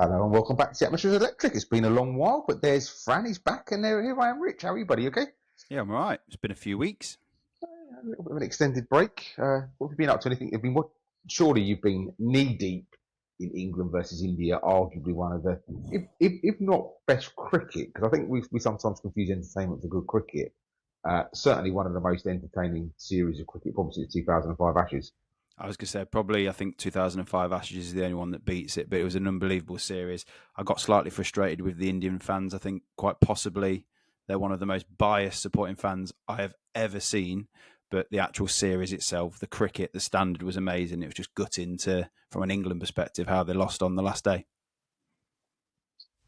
Hello and welcome back to the Atmosphere Electric. It's been a long while, but there's Fran, he's back, and here I am, Rich. How are you, buddy? Okay? Yeah, I'm all right. It's been a few weeks. A little bit of an extended break. What have you been up to? Anything? Surely you've been knee deep in England versus India, arguably one of the, if not best cricket, because I think we sometimes confuse entertainment for good cricket. Certainly one of the most entertaining series of cricket, probably since 2005 Ashes. I was going to say probably I think 2005 Ashes is the only one that beats it, but it was an unbelievable series. I got slightly frustrated with the Indian fans. I think quite possibly they're one of the most biased supporting fans I have ever seen. But the actual series itself, the cricket, the standard was amazing. It was just gutting from an England perspective, how they lost on the last day.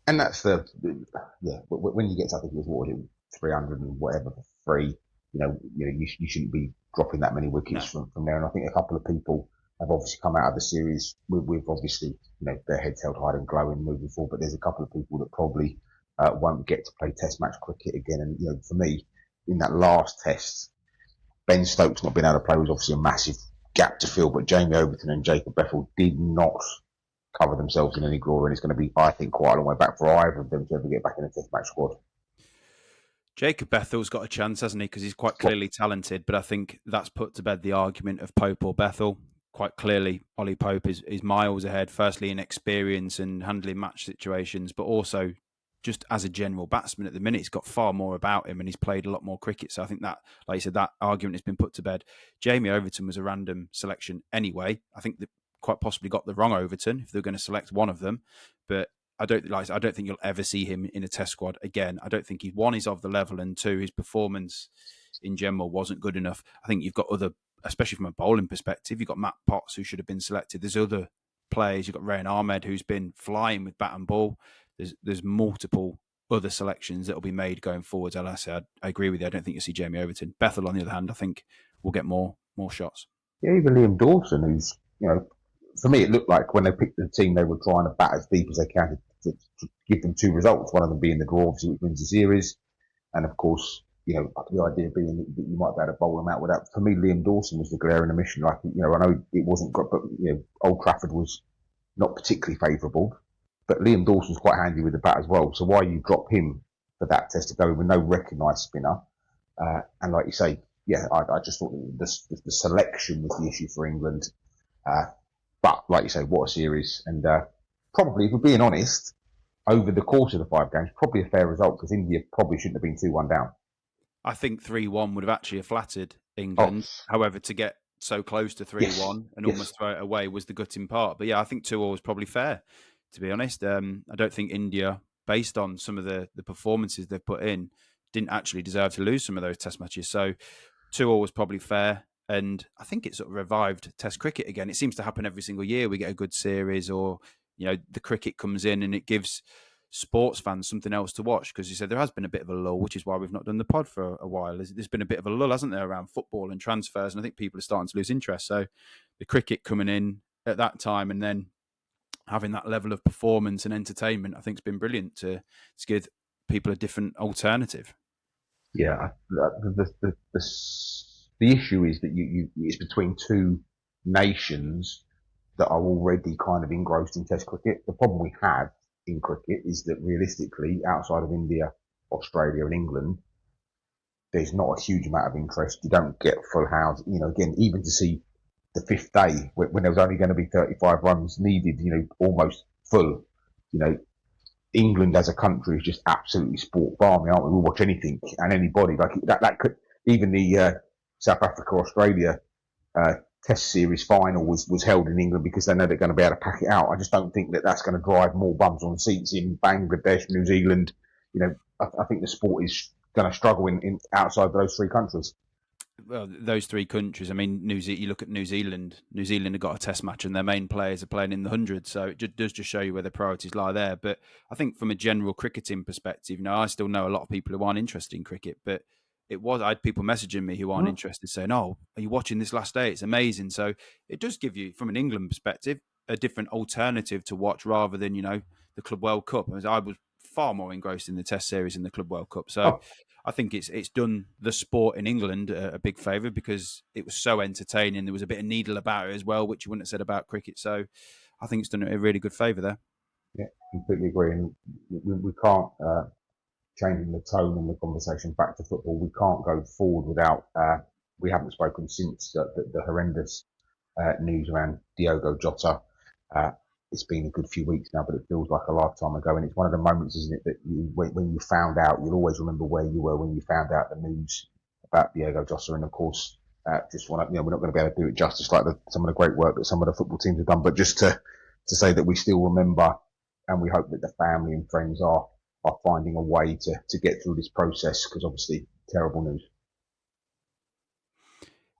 And that's when you get to, I think it was, what was it, 300 and whatever for free, you shouldn't be dropping that many wickets No. from there. And I think a couple of people have obviously come out of the series with obviously, their heads held high and glowing moving forward, but there's a couple of people that probably won't get to play test match cricket again. And, for me, in that last test, Ben Stokes not being able to play was obviously a massive gap to fill, but Jamie Overton and Jacob Bethel did not cover themselves in any glory, and it's going to be, I think, quite a long way back for either of them to ever get back in a test match squad. Jacob Bethel's got a chance, hasn't he? Because he's quite clearly talented, but I think that's put to bed the argument of Pope or Bethel. Quite clearly, Ollie Pope is miles ahead, firstly in experience and handling match situations, but also just as a general batsman at the minute, he's got far more about him and he's played a lot more cricket. So I think that, like you said, that argument has been put to bed. Jamie Overton was a random selection anyway. I think that quite possibly got the wrong Overton if they're going to select one of them. But I don't think you'll ever see him in a test squad again. I don't think he's of the level, and two, his performance in general wasn't good enough. I think you've got other, especially from a bowling perspective, you've got Matt Potts who should have been selected. There's other players. You've got Rayan Ahmed who's been flying with bat and ball. There's multiple other selections that will be made going forward. And I agree with you. I don't think you'll see Jamie Overton. Bethel, on the other hand, I think will get more shots. Yeah, even Liam Dawson, who's, for me, it looked like when they picked the team, they were trying to bat as deep as they can to give them two results, one of them being the draw, obviously, which wins the series. And of course, the idea being that you might be able to bowl them out without. For me, Liam Dawson was the glaring omission. Like, I know it wasn't good, but, Old Trafford was not particularly favourable. But Liam Dawson's quite handy with the bat as well. So why you drop him for that test to go with no recognised spinner? And like you say, yeah, I just thought the selection was the issue for England. But like you say, what a series. And probably, if we're being honest, over the course of the 5 games, probably a fair result because India probably shouldn't have been 2-1 down. I think 3-1 would have actually flattered England. Oh. However, to get so close to 3-1 and almost throw it away was the gutting part. But yeah, I think 2-2 was probably fair, to be honest. I don't think India, based on some of the performances they've put in, didn't actually deserve to lose some of those test matches. So 2-2 was probably fair. And I think it sort of revived test cricket again. It seems to happen every single year. We get a good series, or, the cricket comes in and it gives sports fans something else to watch, because you said there has been a bit of a lull, which is why we've not done the pod for a while. There's been a bit of a lull, hasn't there, around football and transfers, and I think people are starting to lose interest. So the cricket coming in at that time and then having that level of performance and entertainment, I think has been brilliant to give people a different alternative. Yeah, the issue is that it's between two nations that are already kind of engrossed in Test cricket. The problem we have in cricket is that realistically, outside of India, Australia and England, there's not a huge amount of interest. You don't get full houses. Again, even to see the 5th day when there was only going to be 35 runs needed, almost full, England as a country is just absolutely sport balmy, aren't we? We'll watch anything and anybody. Like that could, even the South Africa Australia Test series final was held in England because they know they're going to be able to pack it out. I just don't think that that's going to drive more bums on seats in Bangladesh, New Zealand. I think the sport is going to struggle in outside those 3 countries. Well, those 3 countries. I mean, you look at New Zealand. New Zealand have got a test match and their main players are playing in the hundreds. So it does just show you where the priorities lie there. But I think from a general cricketing perspective, I still know a lot of people who aren't interested in cricket. But I had people messaging me who aren't interested, saying, "Oh, are you watching this last day? It's amazing." So it does give you, from an England perspective, a different alternative to watch rather than the Club World Cup. I was far more engrossed in the Test series in the Club World Cup. So I think it's done the sport in England a big favour because it was so entertaining. There was a bit of needle about it as well, which you wouldn't have said about cricket. So I think it's done a really good favour there. Yeah, completely agree. And we can't, changing the tone and the conversation back to football, we can't go forward without, we haven't spoken since the horrendous news around Diogo Jota. Uh, it's been a good few weeks now, but it feels like a lifetime ago. And it's one of the moments, isn't it, that when you found out, you'll always remember where you were when you found out the news about Diogo Jota. And of course, just want to, we're not going to be able to do it justice like some of the great work that some of the football teams have done, but just to say that we still remember, and we hope that the family and friends are finding a way to get through this process, because obviously terrible news.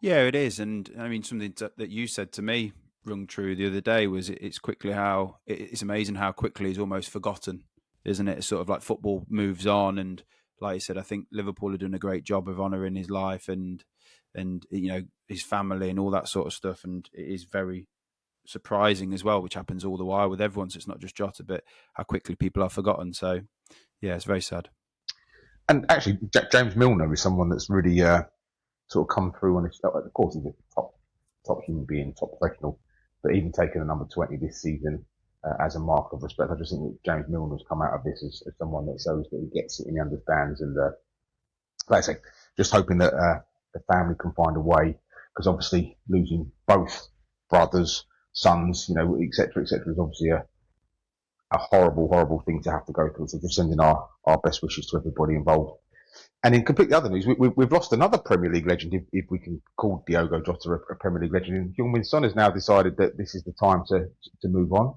Yeah, it is. And I mean, something that you said to me rung true the other day was it's amazing how quickly he's almost forgotten, isn't it? It's sort of like football moves on. And like you said, I think Liverpool have done a great job of honouring his life and his family and all that sort of stuff. And it is very surprising as well, which happens all the while with everyone. So it's not just Jota, but how quickly people are forgotten. So yeah, it's very sad. And actually, James Milner is someone that's really sort of come through on his. Of course, he's a top human being, top professional, but even taking a number 20 this season as a mark of respect, I just think that James Milner has come out of this as someone that shows that he gets it and he understands. And like I say, just hoping that the family can find a way, because obviously losing both brothers, sons, etc., etc., is obviously a horrible, horrible thing to have to go through. So just sending our best wishes to everybody involved. And in completely other news, we've lost another Premier League legend, if we can call Diogo Jota a Premier League legend. And Heung-min Son has now decided that this is the time to move on.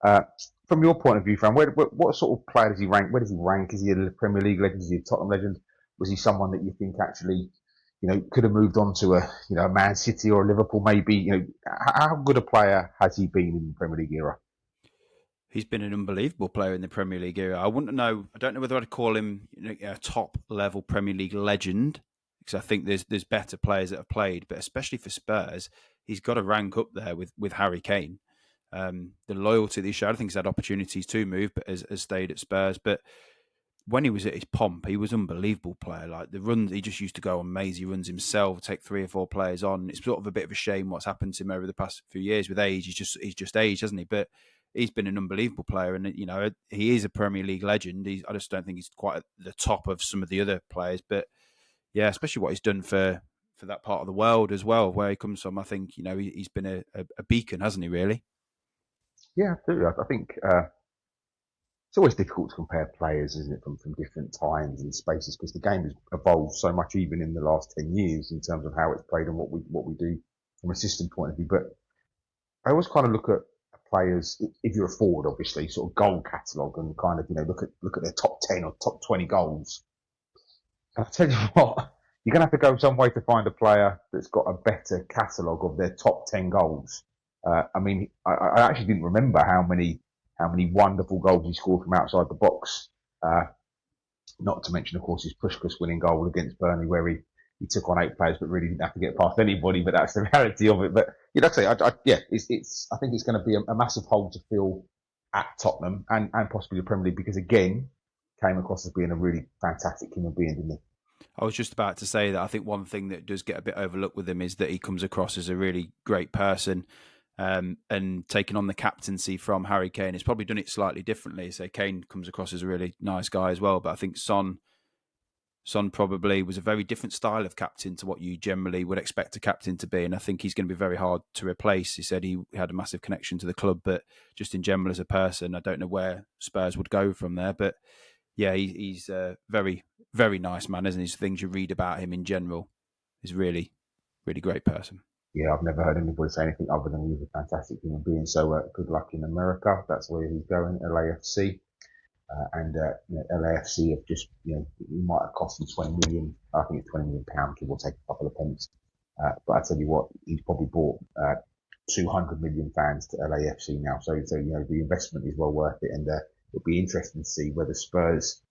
Uh, from your point of view, Fran, what sort of player does he rank? Where does he rank? Is he a Premier League legend? Is he a Tottenham legend? Was he someone that you think actually, could have moved on to a Man City or a Liverpool maybe? How good a player has he been in the Premier League era? He's been an unbelievable player in the Premier League era. I don't know whether I'd call him a top level Premier League legend, because I think there's better players that have played, but especially for Spurs, he's got to rank up there with Harry Kane. The loyalty that he showed, I think he's had opportunities to move, but has stayed at Spurs. But when he was at his pomp, he was an unbelievable player. Like the runs, he just used to go on mazy runs himself, take 3 or 4 players on. It's sort of a bit of a shame what's happened to him over the past few years with age. He's just aged, hasn't he? But he's been an unbelievable player, and he is a Premier League legend. I just don't think he's quite at the top of some of the other players. But yeah, especially what he's done for that part of the world as well, where he comes from. I think he's been a beacon, hasn't he? Really. Yeah, absolutely. I think it's always difficult to compare players, isn't it, from different times and spaces, because the game has evolved so much, even in the last 10 years, in terms of how it's played and what we do from a system point of view. But I always kind of look at players, if you're a forward, obviously, sort of goal catalogue, and kind of, look at their top 10 or top 20 goals. And I tell you what, you're going to have to go some way to find a player that's got a better catalogue of their top 10 goals. I mean, I actually didn't remember how many wonderful goals he scored from outside the box. Uh, Not to mention, of course, his Puskás winning goal against Burnley, where he took on 8 players, but really didn't have to get past anybody. But that's the reality of it. But like I say, I think it's going to be a massive hole to fill at Tottenham and possibly the Premier League, because again, came across as being a really fantastic human being, didn't he? I was just about to say that I think one thing that does get a bit overlooked with him is that he comes across as a really great person. And taking on the captaincy from Harry Kane, he's probably done it slightly differently. So Kane comes across as a really nice guy as well, but I think Son probably was a very different style of captain to what you generally would expect a captain to be, and I think he's going to be very hard to replace. He said he had a massive connection to the club, but just in general as a person, I don't know where Spurs would go from there. But yeah, he's a very, very nice man, isn't he? Things you read about him in general, he's really, really great person. Yeah, I've never heard anybody say anything other than he's a fantastic human being. So good luck in America. That's where he's going, LAFC. LAFC have just, he might have cost him 20 million. I think it's 20 million pounds, give or take a couple of pence. But I tell you what, he's probably brought 200 million fans to LAFC now. So the investment is well worth it. And it'll be interesting to see whether Spurs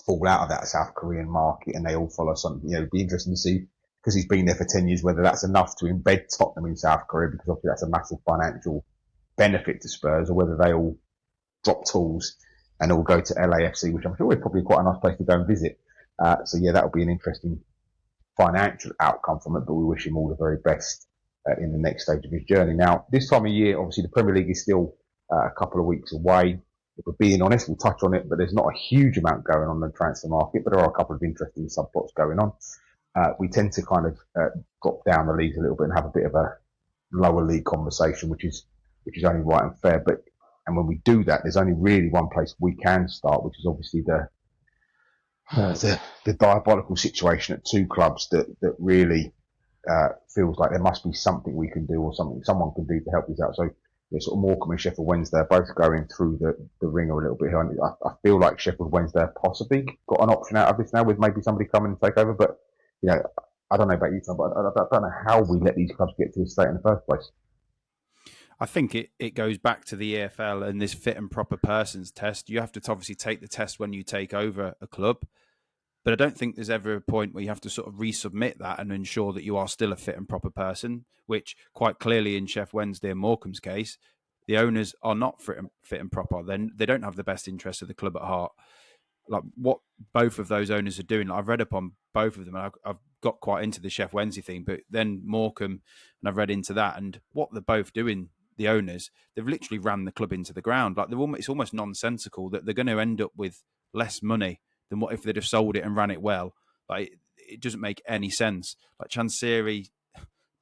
fall out of that South Korean market and they all follow something. It'd be interesting to see, because he's been there for 10 years, whether that's enough to embed Tottenham in South Korea, because obviously that's a massive financial benefit to Spurs, or whether they all drop tools and all go to LAFC, which I'm sure is probably quite a nice place to go and visit. So yeah, that'll be an interesting financial outcome from it, but we wish him all the very best in the next stage of his journey. Now, this time of year, obviously the Premier League is still a couple of weeks away. If we're being honest, we'll touch on it, but there's not a huge amount going on in the transfer market, but there are a couple of interesting subplots going on. We tend to kind of drop down the leagues a little bit and have a bit of a lower league conversation, which is only right and fair. And when we do that, there's only really one place we can start, which is obviously the diabolical situation at two clubs that really feels like there must be something we can do or something someone can do to help us out. So sort of Morecambe and Sheffield Wednesday are both going through the ringer a little bit here. And I feel like Sheffield Wednesday have possibly got an option out of this now with maybe somebody coming and take over. But, I don't know about you, Tom, but I don't know how we let these clubs get to this state in the first place. I think it goes back to the EFL and this fit and proper persons test. You have to obviously take the test when you take over a club. But I don't think there's ever a point where you have to sort of resubmit that and ensure that you are still a fit and proper person, which quite clearly in Sheffield Wednesday and Morecambe's case, the owners are not fit and proper. Then they don't have the best interest of the club at heart. Like what both of those owners are doing, I've read up on both of them, and I've got quite into the Sheffield Wednesday thing, but then Morecambe, and I've read into that, and what they're both doing, the owners, they've literally ran the club into the ground. Like it's almost nonsensical that they're going to end up with less money than what if they'd have sold it and ran it well. Like it doesn't make any sense. Like Chansiri,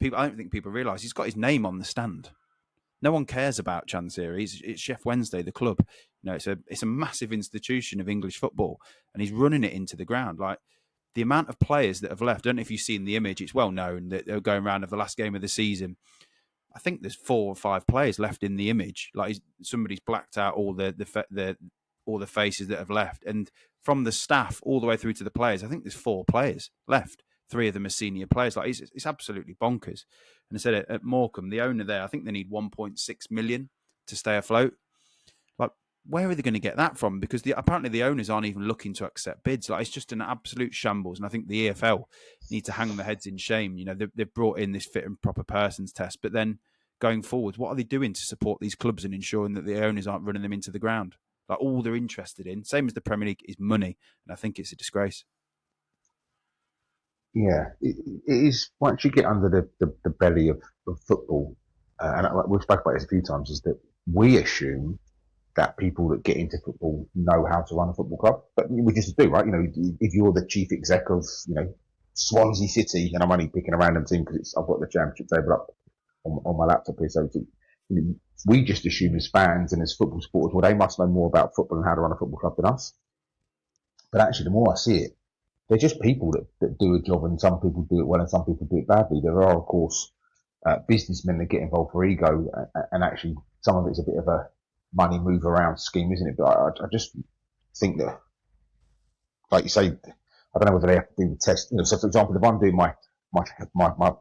I don't think people realise he's got his name on the stand. No one cares about Chansiri. It's Sheffield Wednesday, the club. It's a massive institution of English football, and he's running it into the ground. Like the amount of players that have left. I don't know if you've seen the image. It's well known that they're going around of the last game of the season. I think there's 4 or 5 players left in the image. Like somebody's blacked out all the faces that have left, and from the staff all the way through to the players, I think there's 4 players left. 3 of them are senior players. Like it's absolutely bonkers. And I said at Morecambe, the owner there, I think they need 1.6 million to stay afloat. Like, where are they going to get that from? Because apparently the owners aren't even looking to accept bids. Like, it's just an absolute shambles. And I think the EFL need to hang their heads in shame. They've brought in this fit and proper persons test, but then going forward, what are they doing to support these clubs and ensuring that the owners aren't running them into the ground? Like all they're interested in, same as the Premier League, is money, and I think it's a disgrace. Yeah, it is. Once you get under the belly of football, and we've spoken about this a few times, is that we assume that people that get into football know how to run a football club, but we just do, right? If you're the chief exec of Swansea City, and I'm only picking a random team because I've got the championship table up on my laptop here, so we just assume as fans and as football supporters, well, they must know more about football and how to run a football club than us. But actually, the more I see it, they're just people that do a job, and some people do it well and some people do it badly. There are, of course, businessmen that get involved for ego, and actually some of it's a bit of a money move around scheme, isn't it? But I just think that, like you say, I don't know whether they have to do the test. So, for example, if I'm doing my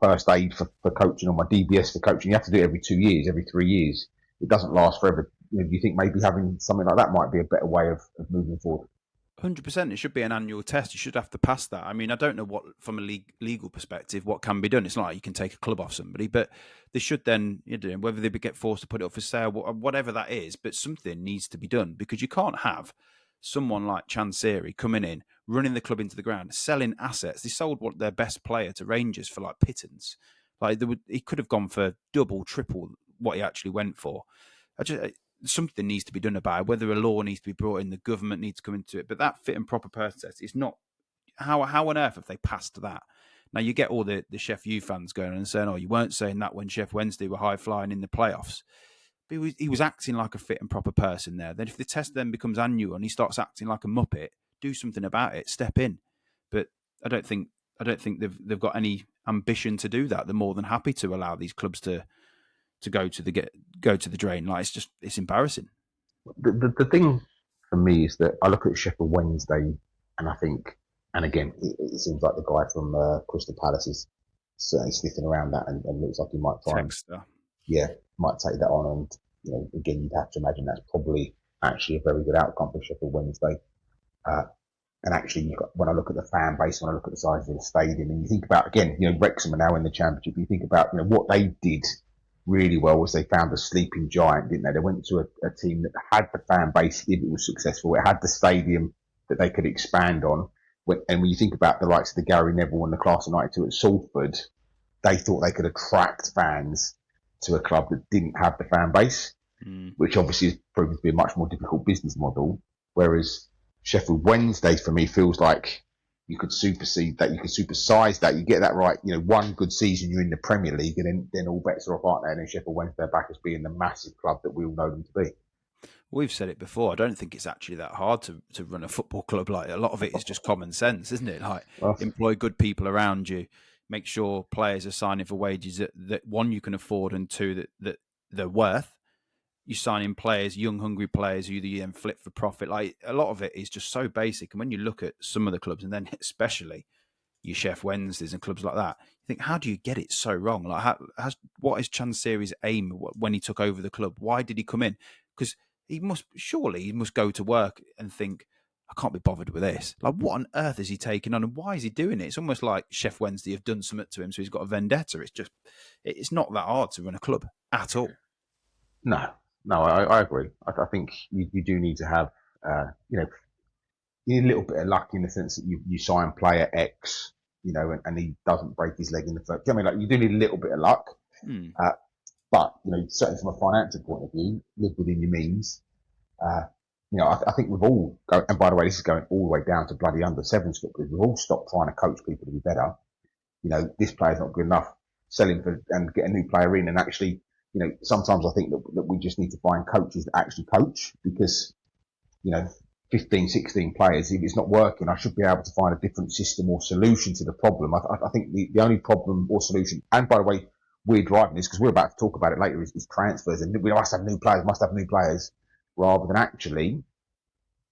first aid for coaching or my DBS for coaching, you have to do it every 2 years, every 3 years. It doesn't last forever. Do you think maybe having something like that might be a better way of moving forward? 100%. It should be an annual test. You should have to pass that. I mean, I don't know what, from a legal perspective, what can be done. It's not like you can take a club off somebody, but they should then, whether they get forced to put it up for sale, whatever that is, but something needs to be done, because you can't have someone like Chansiri coming in, running the club into the ground, selling assets. They sold their best player to Rangers for like pittance. Like he could have gone for double, triple what he actually went for. Something needs to be done about it. Whether a law needs to be brought in, the government needs to come into it. But that fit and proper person test is not. How on earth have they passed that? Now you get all the Sheff U fans going and saying, "Oh, you weren't saying that when Sheffield Wednesday were high flying in the playoffs." But he was acting like a fit and proper person there. Then if the test then becomes annual and he starts acting like a muppet, do something about it. Step in. But I don't think they've got any ambition to do that. They're more than happy to allow these clubs to go to the drain. Like it's embarrassing. The thing for me is that I look at Sheffield Wednesday and I think, and again, it seems like the guy from Crystal Palace is certainly sniffing around that and looks like he might try might take that on. And again, you'd have to imagine that's probably actually a very good outcome for Sheffield Wednesday. And actually, when I look at the fan base, when I look at the size of the stadium, and you think about, again, Wrexham are now in the Championship. You think about, what they did really well was they found a sleeping giant, didn't they? They went to a team that had the fan base if it was successful. It had the stadium that they could expand on. And when you think about the likes of the Gary Neville and the Class of 92 at Salford, they thought they could attract fans to a club that didn't have the fan base. which obviously has proven to be a much more difficult business model. Whereas Sheffield Wednesday, for me, feels like you could supersede that, you could supersize that, you get that right. One good season, you're in the Premier League, and then all bets are off, aren't they? And then Sheffield Wednesday are back as being the massive club that we all know them to be. We've said it before. I don't think it's actually that hard to run a football club. Like, a lot of it is just common sense, isn't it? Like, employ good people around you, make sure players are signing for wages that one, you can afford, and two, that they're worth. You sign in players, young, hungry players who you then flip for profit. Like, a lot of it is just so basic. And when you look at some of the clubs, and then especially your Chef Wednesdays and clubs like that, you think, how do you get it so wrong? Like, what is Chansiri's aim when he took over the club? Why did he come in? Because he must go to work and think, I can't be bothered with this. Like, what on earth is he taking on, and why is he doing it? It's almost like Chef Wednesday have done something to him, so he's got a vendetta. It's not that hard to run a club at all. No, I agree. I think you do need to have, you need a little bit of luck in the sense that you sign player X, and he doesn't break his leg in the first. I mean, like, you do need a little bit of luck. But, certainly from a financial point of view, live within your means. I think we've all, and by the way, this is going all the way down to bloody under sevens footballers. We've all stopped trying to coach people to be better. This player's not good enough, sell him and get a new player in. And actually, sometimes I think that we just need to find coaches that actually coach, because, 15, 16 players, if it's not working, I should be able to find a different system or solution to the problem. I think the only problem or solution, and by the way, we're driving this because we're about to talk about it later, is transfers, and we must have new players, rather than actually,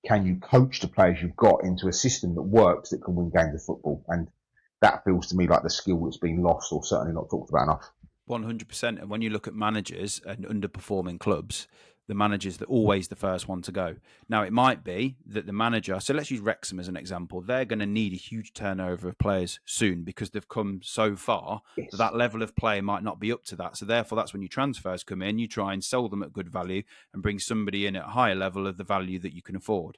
can you coach the players you've got into a system that works, that can win games of football? And that feels to me like the skill that's been lost, or certainly not talked about enough. 100%. And when you look at managers and underperforming clubs, the manager's always the first one to go. Now, it might be that the manager, so let's use Wrexham as an example, they're going to need a huge turnover of players soon because they've come so far that level of play might not be up to that. So therefore, that's when your transfers come in, you try and sell them at good value and bring somebody in at a higher level of the value that you can afford.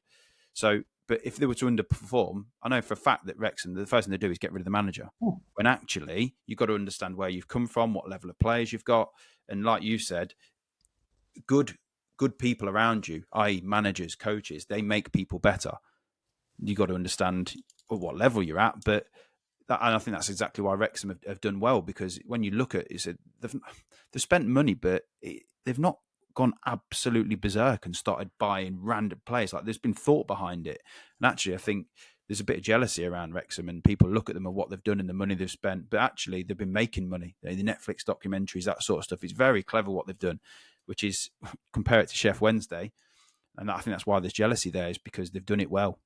So, but if they were to underperform, I know for a fact that Wrexham, the first thing they do is get rid of the manager. When actually, you've got to understand where you've come from, what level of players you've got. And like you said, good people around you, i.e. managers, coaches, they make people better. You got to understand what level you're at. And I think that's exactly why Wrexham have done well, because when you look at it, they've spent money, but they've not gone absolutely berserk and started buying random players. Like, there's been thought behind it. And actually, I think there's a bit of jealousy around Wrexham, and people look at them and what they've done and the money they've spent, but actually they've been making money. The Netflix documentaries, that sort of stuff, it's very clever what they've done, which is, compare it to Chef Wednesday. And I think that's why there's jealousy there, is because they've done it well.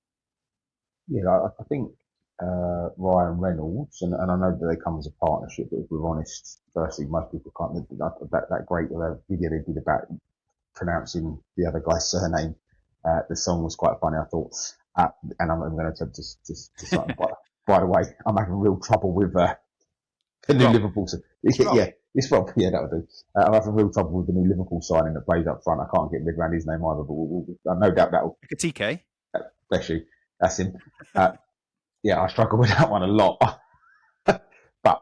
Yeah, I think Ryan Reynolds, and I know that they come as a partnership, but if we're honest, firstly, most people can't, that great video they did about pronouncing the other guy's surname, the song was quite funny, I thought. And I'm going to attempt to something. By the way, I'm having real trouble with the new Liverpool. Yeah, it's Rob. Yeah, that would do. I'm having real trouble with the new Liverpool signing that plays up front. I can't get rid around his name either, but no doubt that'll. Like a TK. Bless you. That's him. Yeah, I struggle with that one a lot. But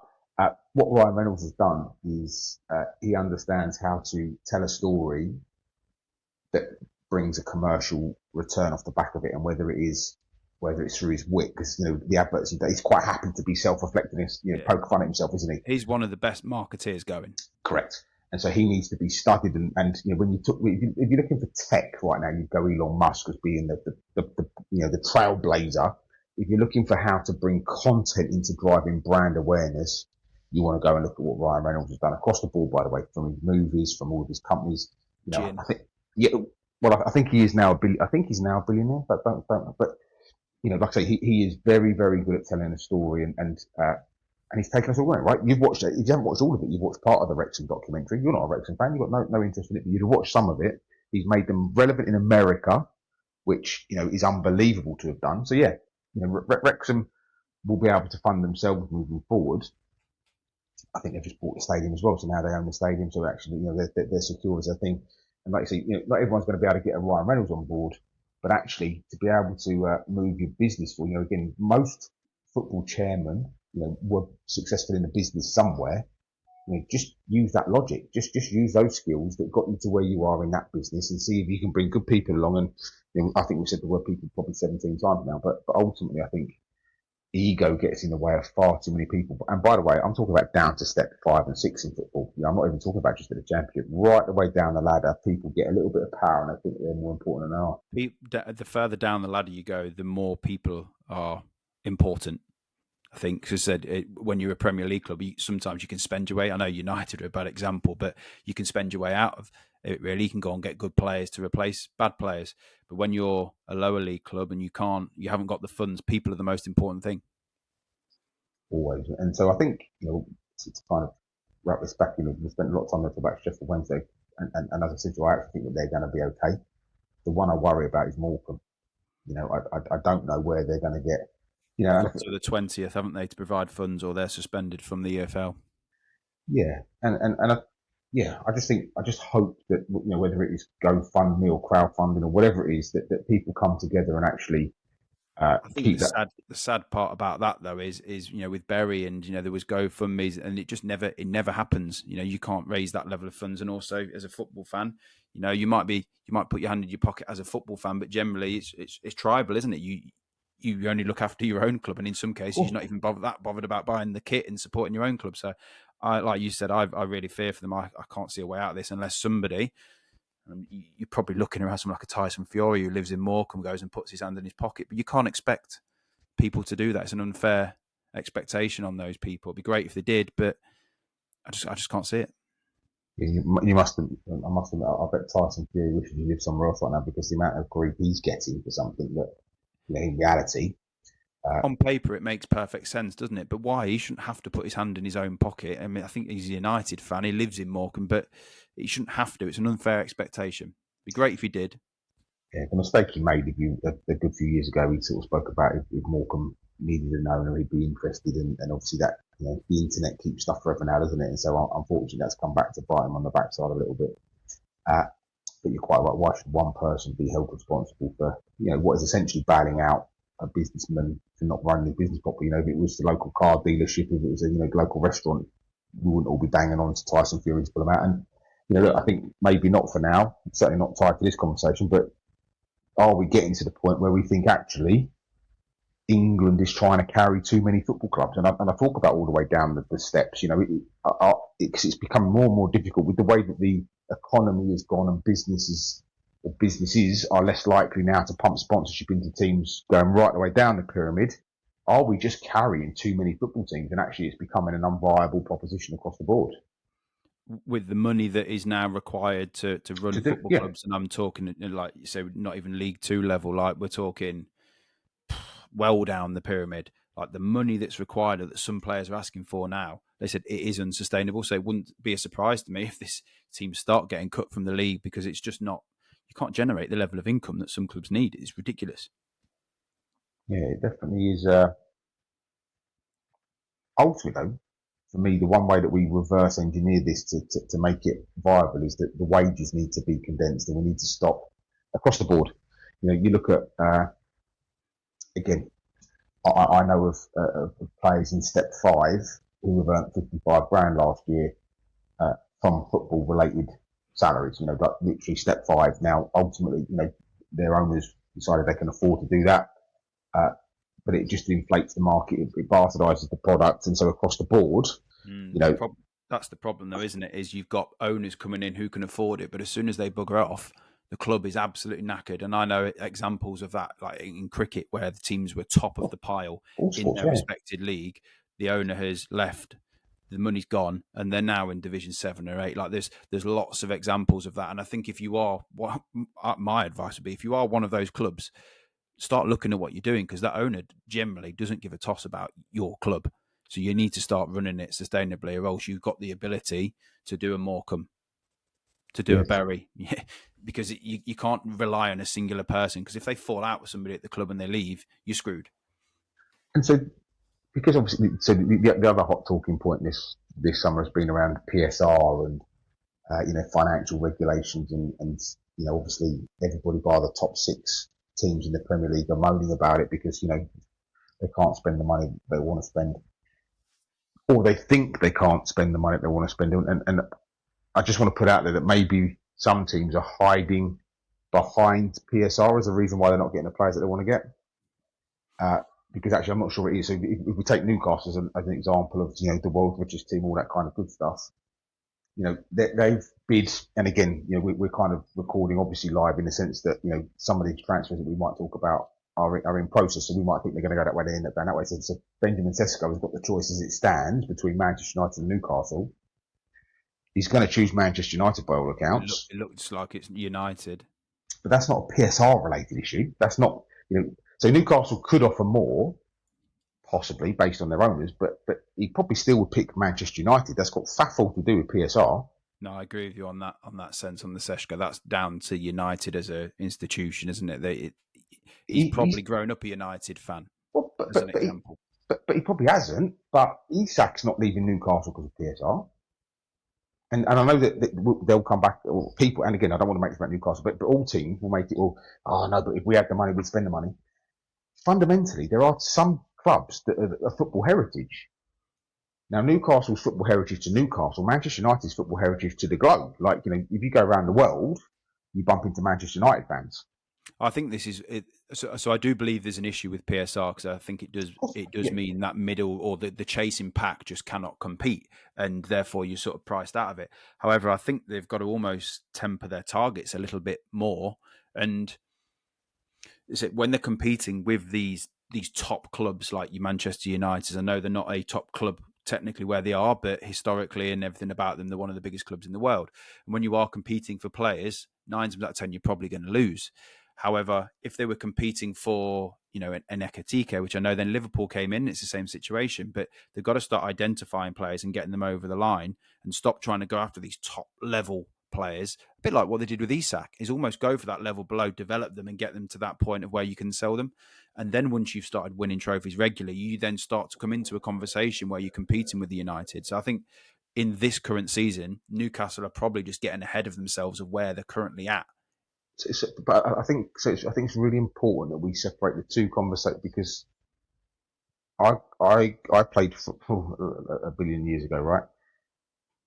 what Ryan Reynolds has done is he understands how to tell a story that brings a commercial return off the back of it, and whether it's through his wit, because the adverts he's quite happy to be self-reflective and poke fun at himself, isn't he? He's one of the best marketeers going. Correct. And so he needs to be studied, and when if you're looking for tech right now, you'd go Elon Musk as being the trailblazer. If you're looking for how to bring content into driving brand awareness, you want to go and look at what Ryan Reynolds has done across the board, by the way, from his movies, from all of his companies. I think, I think he is now I think he's now a billionaire, but like I say, he is very, very good at telling a story, and he's taken us all around, right? You've watched it. If you haven't watched all of it, you've watched part of the Wrexham documentary. You're not a Wrexham fan. You've got no interest in it, but you've watched some of it. He's made them relevant in America, which, is unbelievable to have done. So yeah, Wrexham will be able to fund themselves moving forward. I think they've just bought the stadium as well, so now they own the stadium, so actually, they're secure as a thing. And like you say, not everyone's going to be able to get a Ryan Reynolds on board, but actually to be able to move your business forward, again, most football chairmen, were successful in the business somewhere. just use that logic. Just use those skills that got you to where you are in that business, and see if you can bring good people along. And I think we've said the word people probably 17 times now, but ultimately, I think ego gets in the way of far too many people. And by the way, I'm talking about down to step 5 and 6 in football. I'm not even talking about just at the championship. Right the way down the ladder, people get a little bit of power, and I think they're more important than they are. The further down the ladder you go, the more people are important. I think, as I said, when you're a Premier League club, sometimes you can spend your way. I know United are a bad example, but you can spend your way out of it. Really, you can go and get good players to replace bad players. But when you're a lower league club and you haven't got the funds, people are the most important thing. Always. And so I think, to kind of wrap this back in, we spent a lot of time talking about Sheffield Wednesday, and as I said, I actually think that they're going to be okay. The one I worry about is Morecambe. I don't know where they're going to get. They've got to the 20th, haven't they, to provide funds, or they're suspended from the EFL. Yeah, I just hope that whether it is GoFundMe or crowdfunding or whatever it is, that people come together and actually. I think the sad part about that though is with Bury, and there was GoFundMe's, and it never happens. You can't raise that level of funds, and also as a football fan, you might put your hand in your pocket as a football fan, but generally it's tribal, isn't it? You only look after your own club, and in some cases you're not even bothered about buying the kit and supporting your own club. So, like you said, I really fear for them. I can't see a way out of this unless somebody. You're probably looking around someone like a Tyson Fury who lives in Morecambe, goes and puts his hand in his pocket, but you can't expect people to do that. It's an unfair expectation on those people. It'd be great if they did, but I just can't see it. You must have. I must admit, I bet Tyson Fury wishes he lived somewhere else right now, because the amount of grief he's getting for something that, in reality, on paper it makes perfect sense, doesn't it? But why? He shouldn't have to put his hand in his own pocket. I mean, I think he's a United fan. He lives in Morecambe, but he shouldn't have to. It's an unfair expectation. It'd be great if he did. Yeah, the mistake he made a good few years ago, he sort of spoke about if Morecambe needed an owner, he'd be interested, and obviously that, the internet keeps stuff forever now, doesn't it? And so unfortunately that's come back to bite him on the backside a little bit. But you're quite right. Why should one person be held responsible for, what is essentially bailing out a businessman for not running his business properly? If it was the local car dealership, if it was a, local restaurant, we wouldn't all be banging on to Tyson Fury to pull them out. And, look, I think maybe not for now, certainly not tied to this conversation, but are we getting to the point where we think actually England is trying to carry too many football clubs? And I talk about all the way down the steps, it's becoming more and more difficult with the way that the economy has gone, and businesses are less likely now to pump sponsorship into teams going right the way down the pyramid. Are we just carrying too many football teams, and actually it's becoming an unviable proposition across the board? With the money that is now required to run football clubs, and I'm talking, like you say, not even League Two level, like we're talking well down the pyramid, like the money that's required that some players are asking for now, they said it is unsustainable. So it wouldn't be a surprise to me if this team start getting cut from the league, because it's just not, you can't generate the level of income that some clubs need. It's ridiculous. Yeah, it definitely is. Ultimately, though, for me, the one way that we reverse engineer this to make it viable is that the wages need to be condensed, and we need to stop across the board. You look at, again, I know of players in step 5 who have earned 55 grand last year from football related salaries, like literally step 5. Now, ultimately, their owners decided they can afford to do that. But it just inflates the market, it bastardizes the product, and so across the board, that's the problem, though, isn't it? Is you've got owners coming in who can afford it, but as soon as they bugger off, the club is absolutely knackered. And I know examples of that, like in cricket, where the teams were top of the pile in their respected league. The owner has left, the money's gone, and they're now in Division 7 or 8. Like there's lots of examples of that. And I think if you are, my advice would be, if you are one of those clubs, start looking at what you're doing, because that owner generally doesn't give a toss about your club. So you need to start running it sustainably, or else you've got the ability to do a Morecambe, to do a Bury, because you can't rely on a singular person, because if they fall out with somebody at the club and they leave, you're screwed. And so, because obviously, so the other hot talking point this summer has been around PSR and financial regulations, and obviously everybody bar the top 6 teams in the Premier League are moaning about it because they can't spend the money they want to spend. or they think they can't spend the money they want to spend. And I just want to put out there that maybe some teams are hiding behind PSR as a reason why they're not getting the players that they want to get. Because actually, I'm not sure it is. So if we take Newcastle as an example of, the world's richest team, all that kind of good stuff, they've bid, and again, we're kind of recording obviously live in the sense that, some of these transfers that we might talk about are in process, so we might think they're going to go that way, they end up going that way. So Benjamin Sesko has got the choice as it stands between Manchester United and Newcastle. He's going to choose Manchester United by all accounts. It looks like it's United. But that's not a PSR related issue. That's not, so Newcastle could offer more, possibly based on their owners, but he probably still would pick Manchester United. That's got faff all to do with PSR. No, I agree with you on that sense on the Seshko. That's down to United as an institution, isn't it? He's probably grown up a United fan, as an example. But he probably hasn't. But Isak's not leaving Newcastle because of PSR. And I know that they'll come back, or people, and again, I don't want to make this about Newcastle, but all teams will make it all, oh no, but if we had the money, we'd spend the money. Fundamentally, there are some clubs that are football heritage. Now, Newcastle's football heritage to Newcastle, Manchester United's football heritage to the globe. Like, if you go around the world, you bump into Manchester United fans. I think this is it. So I do believe there's an issue with PSR because I think it does mean that middle or the chasing pack just cannot compete, and therefore you're sort of priced out of it. However, I think they've got to almost temper their targets a little bit more, and when they're competing with these top clubs like your Manchester United, I know they're not a top club technically where they are, but historically and everything about them, they're one of the biggest clubs in the world. And when you are competing for players, 9 times out of 10, you're probably going to lose. However, if they were competing for, an Ekatike, which I know then Liverpool came in, it's the same situation, but they've got to start identifying players and getting them over the line and stop trying to go after these top level players. A bit like what they did with Isak, is almost go for that level below, develop them and get them to that point of where you can sell them. And then once you've started winning trophies regularly, you then start to come into a conversation where you're competing with the United. So I think in this current season, Newcastle are probably just getting ahead of themselves of where they're currently at. But I think it's really important that we separate the two conversations, because I played football a billion years ago, right?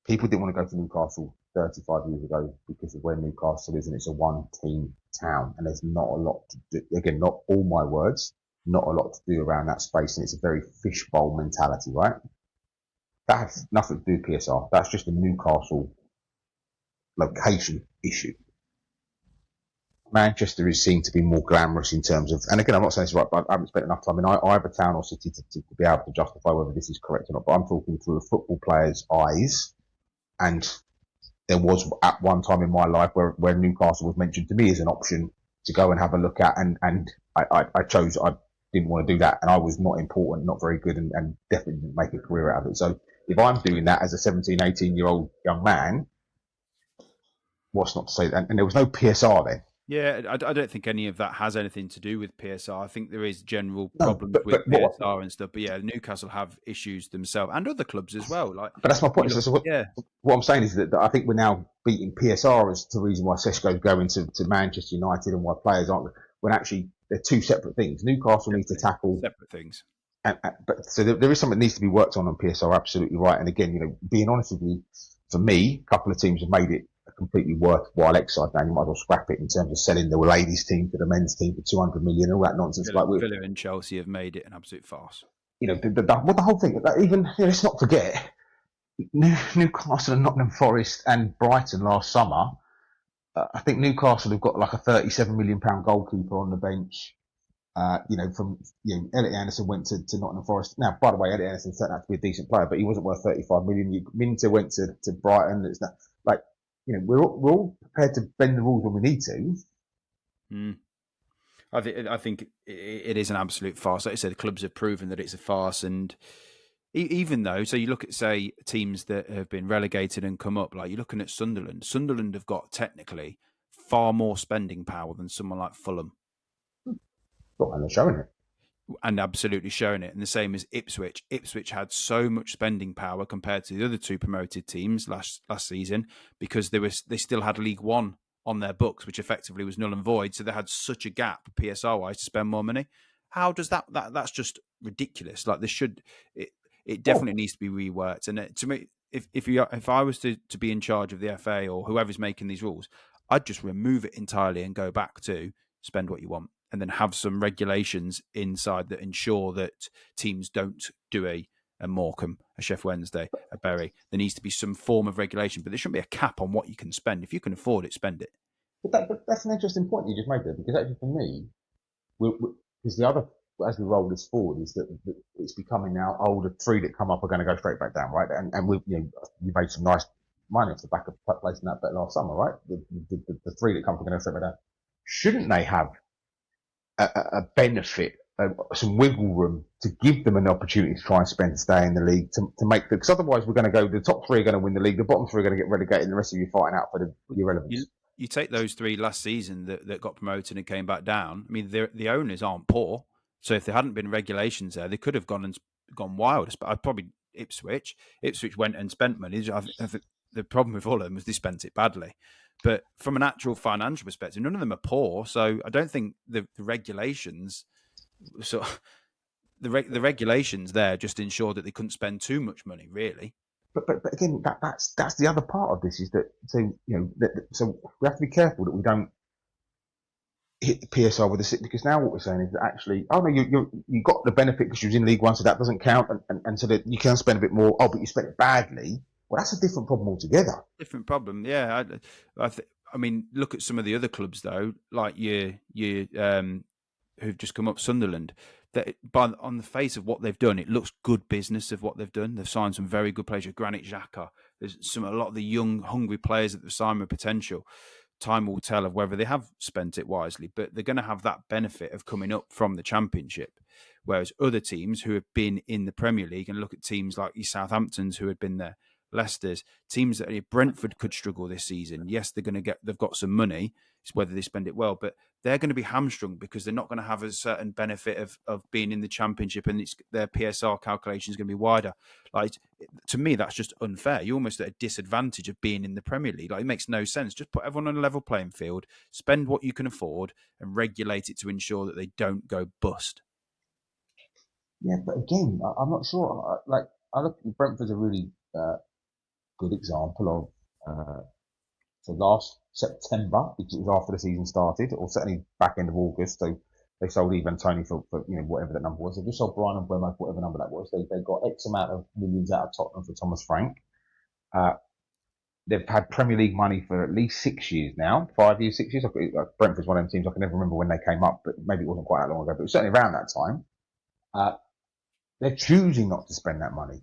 People didn't want to go to Newcastle 35 years ago because of where Newcastle is, and it's a one-team town, and there's not a lot to do. Again, not all my words, not a lot to do around that space, and it's a very fishbowl mentality, right? That has nothing to do with PSR. That's just a Newcastle location issue. Manchester is seen to be more glamorous in terms of, and again, I'm not saying it's right, but I haven't spent enough time. I have a town or city to be able to justify whether this is correct or not, but I'm talking through a football player's eyes. And there was at one time in my life where Newcastle was mentioned to me as an option to go and have a look at, and I chose, I didn't want to do that, and I was not important, not very good, and definitely didn't make a career out of it. So if I'm doing that as a 17, 18-year-old young man, what's not to say that? And there was no PSR then. Yeah, I don't think any of that has anything to do with PSR. I think there is general problems with PSR and stuff. But yeah, Newcastle have issues themselves and other clubs as well. But that's my point. What I'm saying is that I think we're now beating PSR as the reason why Seshko's going to Manchester United and why players aren't. When actually they're two separate things. Newcastle needs to tackle separate things. But so there is something that needs to be worked on PSR. Absolutely right. And again, being honest with you, for me, a couple of teams have made it a completely worthwhile exercise. Now you might as well scrap it in terms of selling the ladies team to the men's team for 200 million, all that nonsense. Villa and Chelsea have made it an absolute farce. The whole thing. Even let's not forget Newcastle and Nottingham Forest and Brighton last summer. I think Newcastle have got like a 37 million pound goalkeeper on the bench. Elliot Anderson went to Nottingham Forest. Now, by the way, Elliot Anderson turned out to be a decent player, but he wasn't worth 35 million. Minter went to Brighton. It's not like, we're all prepared to bend the rules when we need to. I think it is an absolute farce. Like I said, the clubs have proven that it's a farce, and even though, so you look at, say, teams that have been relegated and come up, like you're looking at Sunderland. Sunderland have got technically far more spending power than someone like Fulham. And they're showing it. And absolutely showing it. And the same as Ipswich. Ipswich had so much spending power compared to the other two promoted teams last season because they still had League One on their books, which effectively was null and void. So they had such a gap PSR wise to spend more money. How does that's just ridiculous. Like it definitely needs to be reworked. And to me, if I was to be in charge of the FA or whoever's making these rules, I'd just remove it entirely and go back to spend what you want, and then have some regulations inside that ensure that teams don't do a Morecambe, a Sheffield Wednesday, a Bury. There needs to be some form of regulation, but there shouldn't be a cap on what you can spend. If you can afford it, spend it. But that's an interesting point you just made there, because actually for me, because the other, as we roll this forward, is that it's becoming now, the three that come up are going to go straight back down, right? And you made some nice money off the back of placing that bet last summer, right? The three that come up are going to go straight back down. Shouldn't they have a benefit, some wiggle room to give them an opportunity to try and spend to stay in the league, to make because otherwise we're going to go, the top three are going to win the league, the bottom three are going to get relegated, and the rest of you fighting out for the irrelevance. You take those three last season that got promoted and came back down. I mean, the owners aren't poor, so if there hadn't been regulations there, they could have gone wild. But I'd probably Ipswich went and spent money. The problem with all of them was they spent it badly. But from an actual financial perspective, none of them are poor. So I don't think the regulations, the regulations there just ensured that they couldn't spend too much money, really. But again, that's the other part of this, is that so we have to be careful that we don't hit the PSR with a sit, because now what we're saying is that actually, oh no, you got the benefit because you was in League One, so that doesn't count, and so that you can spend a bit more. Oh, but you spent it badly. Well, that's a different problem altogether. Different problem, yeah. I mean, look at some of the other clubs though, like you who've just come up, Sunderland. That on the face of what they've done, it looks good business of what they've done. They've signed some very good players. Granit Xhaka. There's a lot of the young, hungry players that they've signed with potential. Time will tell of whether they have spent it wisely, but they're going to have that benefit of coming up from the Championship. Whereas other teams who have been in the Premier League, and look at teams like the Southamptons who had been there, Leicester's, teams that Brentford could struggle this season. Yes, they've got some money. It's whether they spend it well, but they're going to be hamstrung because they're not going to have a certain benefit of being in the Championship, and their PSR calculation is going to be wider. Like, to me, that's just unfair. You're almost at a disadvantage of being in the Premier League. Like, it makes no sense. Just put everyone on a level playing field, spend what you can afford, and regulate it to ensure that they don't go bust. Yeah, but again, I'm not sure. I look at Brentford's a really good example of. So last September, which was after the season started, or certainly back end of August, so they sold Ivan Toney for whatever that number was. They just sold Brian and Bremo for whatever number that was. They got X amount of millions out of Tottenham for Thomas Frank. They've had Premier League money for at least 6 years now, 5 years, 6 years. Brentford's one of them teams I can never remember when they came up, but maybe it wasn't quite that long ago, but it was certainly around that time. They're choosing not to spend that money.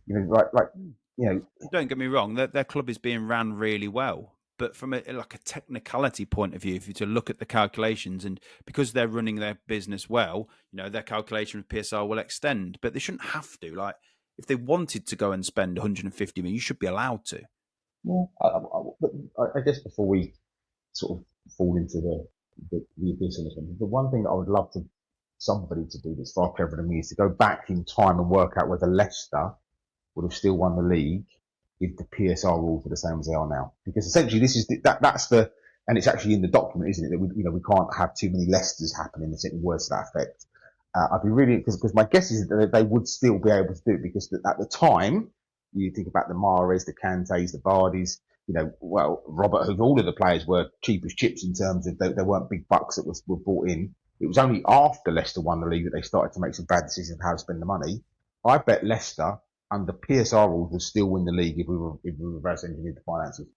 Don't get me wrong, their club is being ran really well. But from a technicality point of view, if you to look at the calculations, and because they're running their business well, their calculation with PSR will extend, but they shouldn't have to. Like, if they wanted to go and spend 150 million, you should be allowed to. Yeah, I guess before we sort of fall into the abyss of this one, the one thing that I would love somebody to do that's far cleverer than me is to go back in time and work out whether Leicester would have still won the league if the PSR rules were the same as they are now. Because essentially this is and it's actually in the document, isn't it? That we can't have too many Leicesters happening, in words to that effect. I'd be really, because my guess is that they would still be able to do it, because at the time, you think about the Mahrez, the Kantés, the Vardys, Robert, who all of the players were cheap as chips in terms of there weren't big bucks that were brought in. It was only after Leicester won the league that they started to make some bad decisions of how to spend the money. I bet Leicester, under PSR rules, would still win the league if we reverse engineered the finances.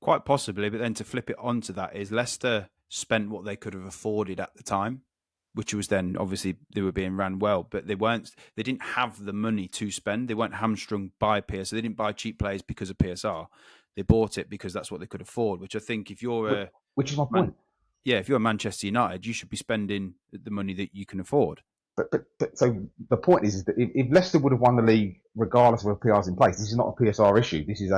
Quite possibly, but then to flip it onto that is Leicester spent what they could have afforded at the time, which was then obviously they were being ran well, but they didn't have the money to spend. They weren't hamstrung by PSR. They didn't buy cheap players because of PSR. They bought it because that's what they could afford, which I think if you're which is my point. Yeah, if you're Manchester United, you should be spending the money that you can afford. But so the point is that if Leicester would have won the league regardless of if PR's in place, this is not a PSR issue. This is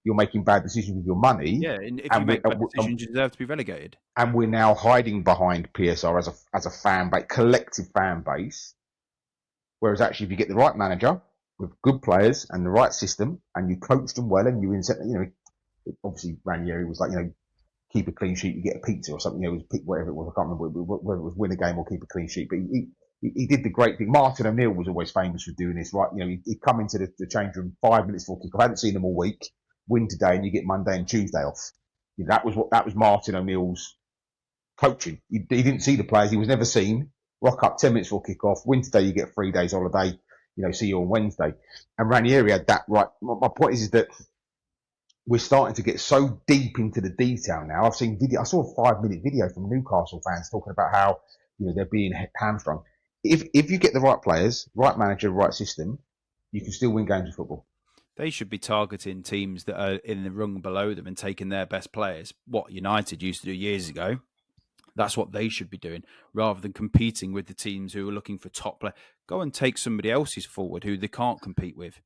you're making bad decisions with your money. Yeah, and if you make bad decisions, you deserve to be relegated. And we're now hiding behind PSR as a fan base, collective fan base. Whereas actually, if you get the right manager with good players and the right system, and you coach them well, and obviously Ranieri was like, keep a clean sheet, you get a pizza or something. It was pick whatever it was. I can't remember whether it was win a game or keep a clean sheet. But he did the great thing. Martin O'Neill was always famous for doing this, right? You know, he'd come into the change room 5 minutes before kick. I hadn't seen him all week. Win today, and you get Monday and Tuesday off. You know, that was Martin O'Neill's coaching. He didn't see the players. He was never seen. Rock up 10 minutes before kick off. Win today, you get 3 days holiday. You know, see you on Wednesday. And Ranieri had that right. My point is that we're starting to get so deep into the detail now. I've seen video. I saw a 5-minute video from Newcastle fans talking about how, you know, they're being hamstrung. If you get the right players, right manager, right system, you can still win games of football. They should be targeting teams that are in the rung below them and taking their best players. What United used to do years ago. That's what they should be doing, rather than competing with the teams who are looking for top play. Go and take somebody else's forward who they can't compete with.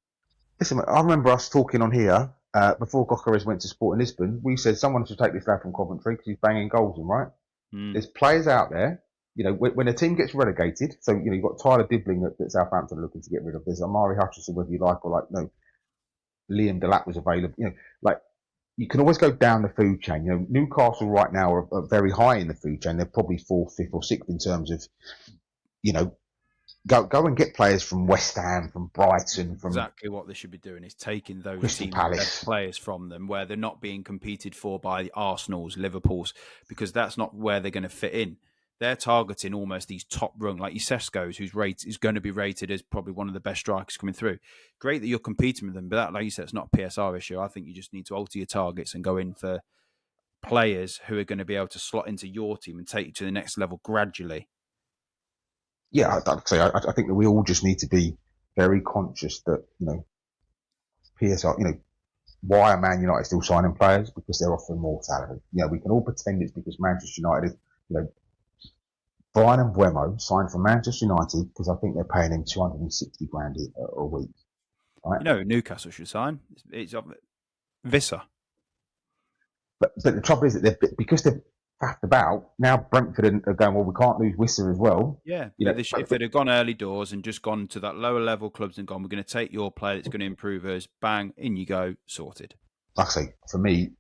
Listen, I remember us talking on here before Gokares went to Sporting Lisbon. We said someone should take this lad from Coventry because he's banging goals in, right? There's players out there. You know, when a team gets relegated, so, you know, you've got Tyler Dibbling that Southampton are looking to get rid of. There's Amari Hutchinson, whether you like or like, no, Liam Delap was available. You know, like, you can always go down the food chain. You know, Newcastle right now are very high in the food chain. They're probably 4th, 5th or 6th in terms of, you know, go and get players from West Ham, from Brighton, from exactly what they should be doing is taking those Crystal teams' Palace. best players from them where they're not being competed for by the Arsenals, Liverpools, because that's not where they're going to fit in. They're targeting almost these top rung, like your Sesco's, who's going to be rated as probably one of the best strikers coming through. Great that you're competing with them, but that, like you said, it's not a PSR issue. I think you just need to alter your targets and go in for players who are going to be able to slot into your team and take you to the next level gradually. Yeah, I think that we all just need to be very conscious that, you know, PSR, you know, why are Man United still signing players? Because they're offering more salary. You know, we can all pretend it's because Manchester United is, you know, Brian and Buemo signed for Manchester United because I think they're paying him 260 grand a week. Right? You know, Newcastle should sign. It's Visser. But the trouble is that because they've faffed about, now Brentford are going, well, we can't lose Wisser as well. Yeah, you know, if they'd have gone early doors and just gone to that lower level clubs and gone, we're going to take your player that's going to improve us, bang, in you go, sorted. Like I say, for me,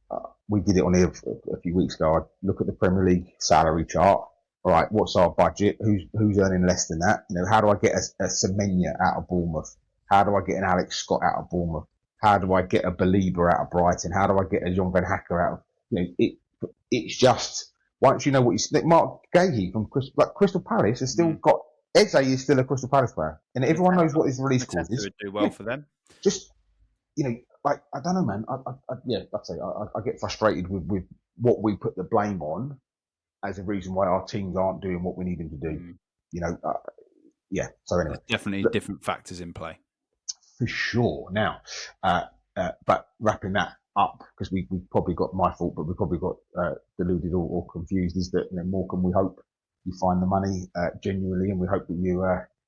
we did it on here a few weeks ago. I look at the Premier League salary chart. All right, what's our budget? Who's earning less than that? You know, how do I get a Semenya out of Bournemouth? How do I get an Alex Scott out of Bournemouth? How do I get a Belieber out of Brighton? How do I get a John Ben Hacker out of, you know, it's just, once you know what you, Mark Gahey from Crystal Palace has still got, Eze is still a Crystal Palace player. And everyone knows what his release clause is. Would do well for them. Just, you know, like, I don't know, man. Yeah, like I say, I get frustrated with what we put the blame on as a reason why our teams aren't doing what we need them to do. You know, yeah. So anyway, there's definitely different factors in play for sure. Now, but wrapping that up, because we probably got, my fault, but we probably got deluded or confused, is that, you know, Morecambe, we hope you find the money genuinely, and we hope that you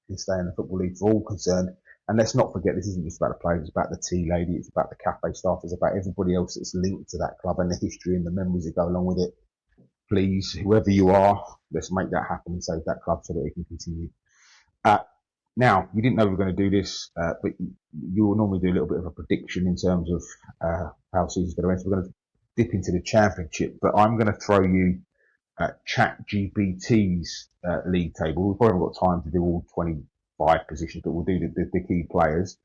can stay in the Football League for all concerned. And let's not forget, this isn't just about the players, it's about the tea lady, it's about the cafe staff, it's about everybody else that's linked to that club and the history and the memories that go along with it. Please, whoever you are, let's make that happen and save that club so that it can continue. Now, you didn't know we were going to do this, but you will normally do a little bit of a prediction in terms of how the season's going to end. So we're going to dip into the Championship, but I'm going to throw you ChatGPT's league table. We've probably got time to do all 25 positions, but we'll do the key players.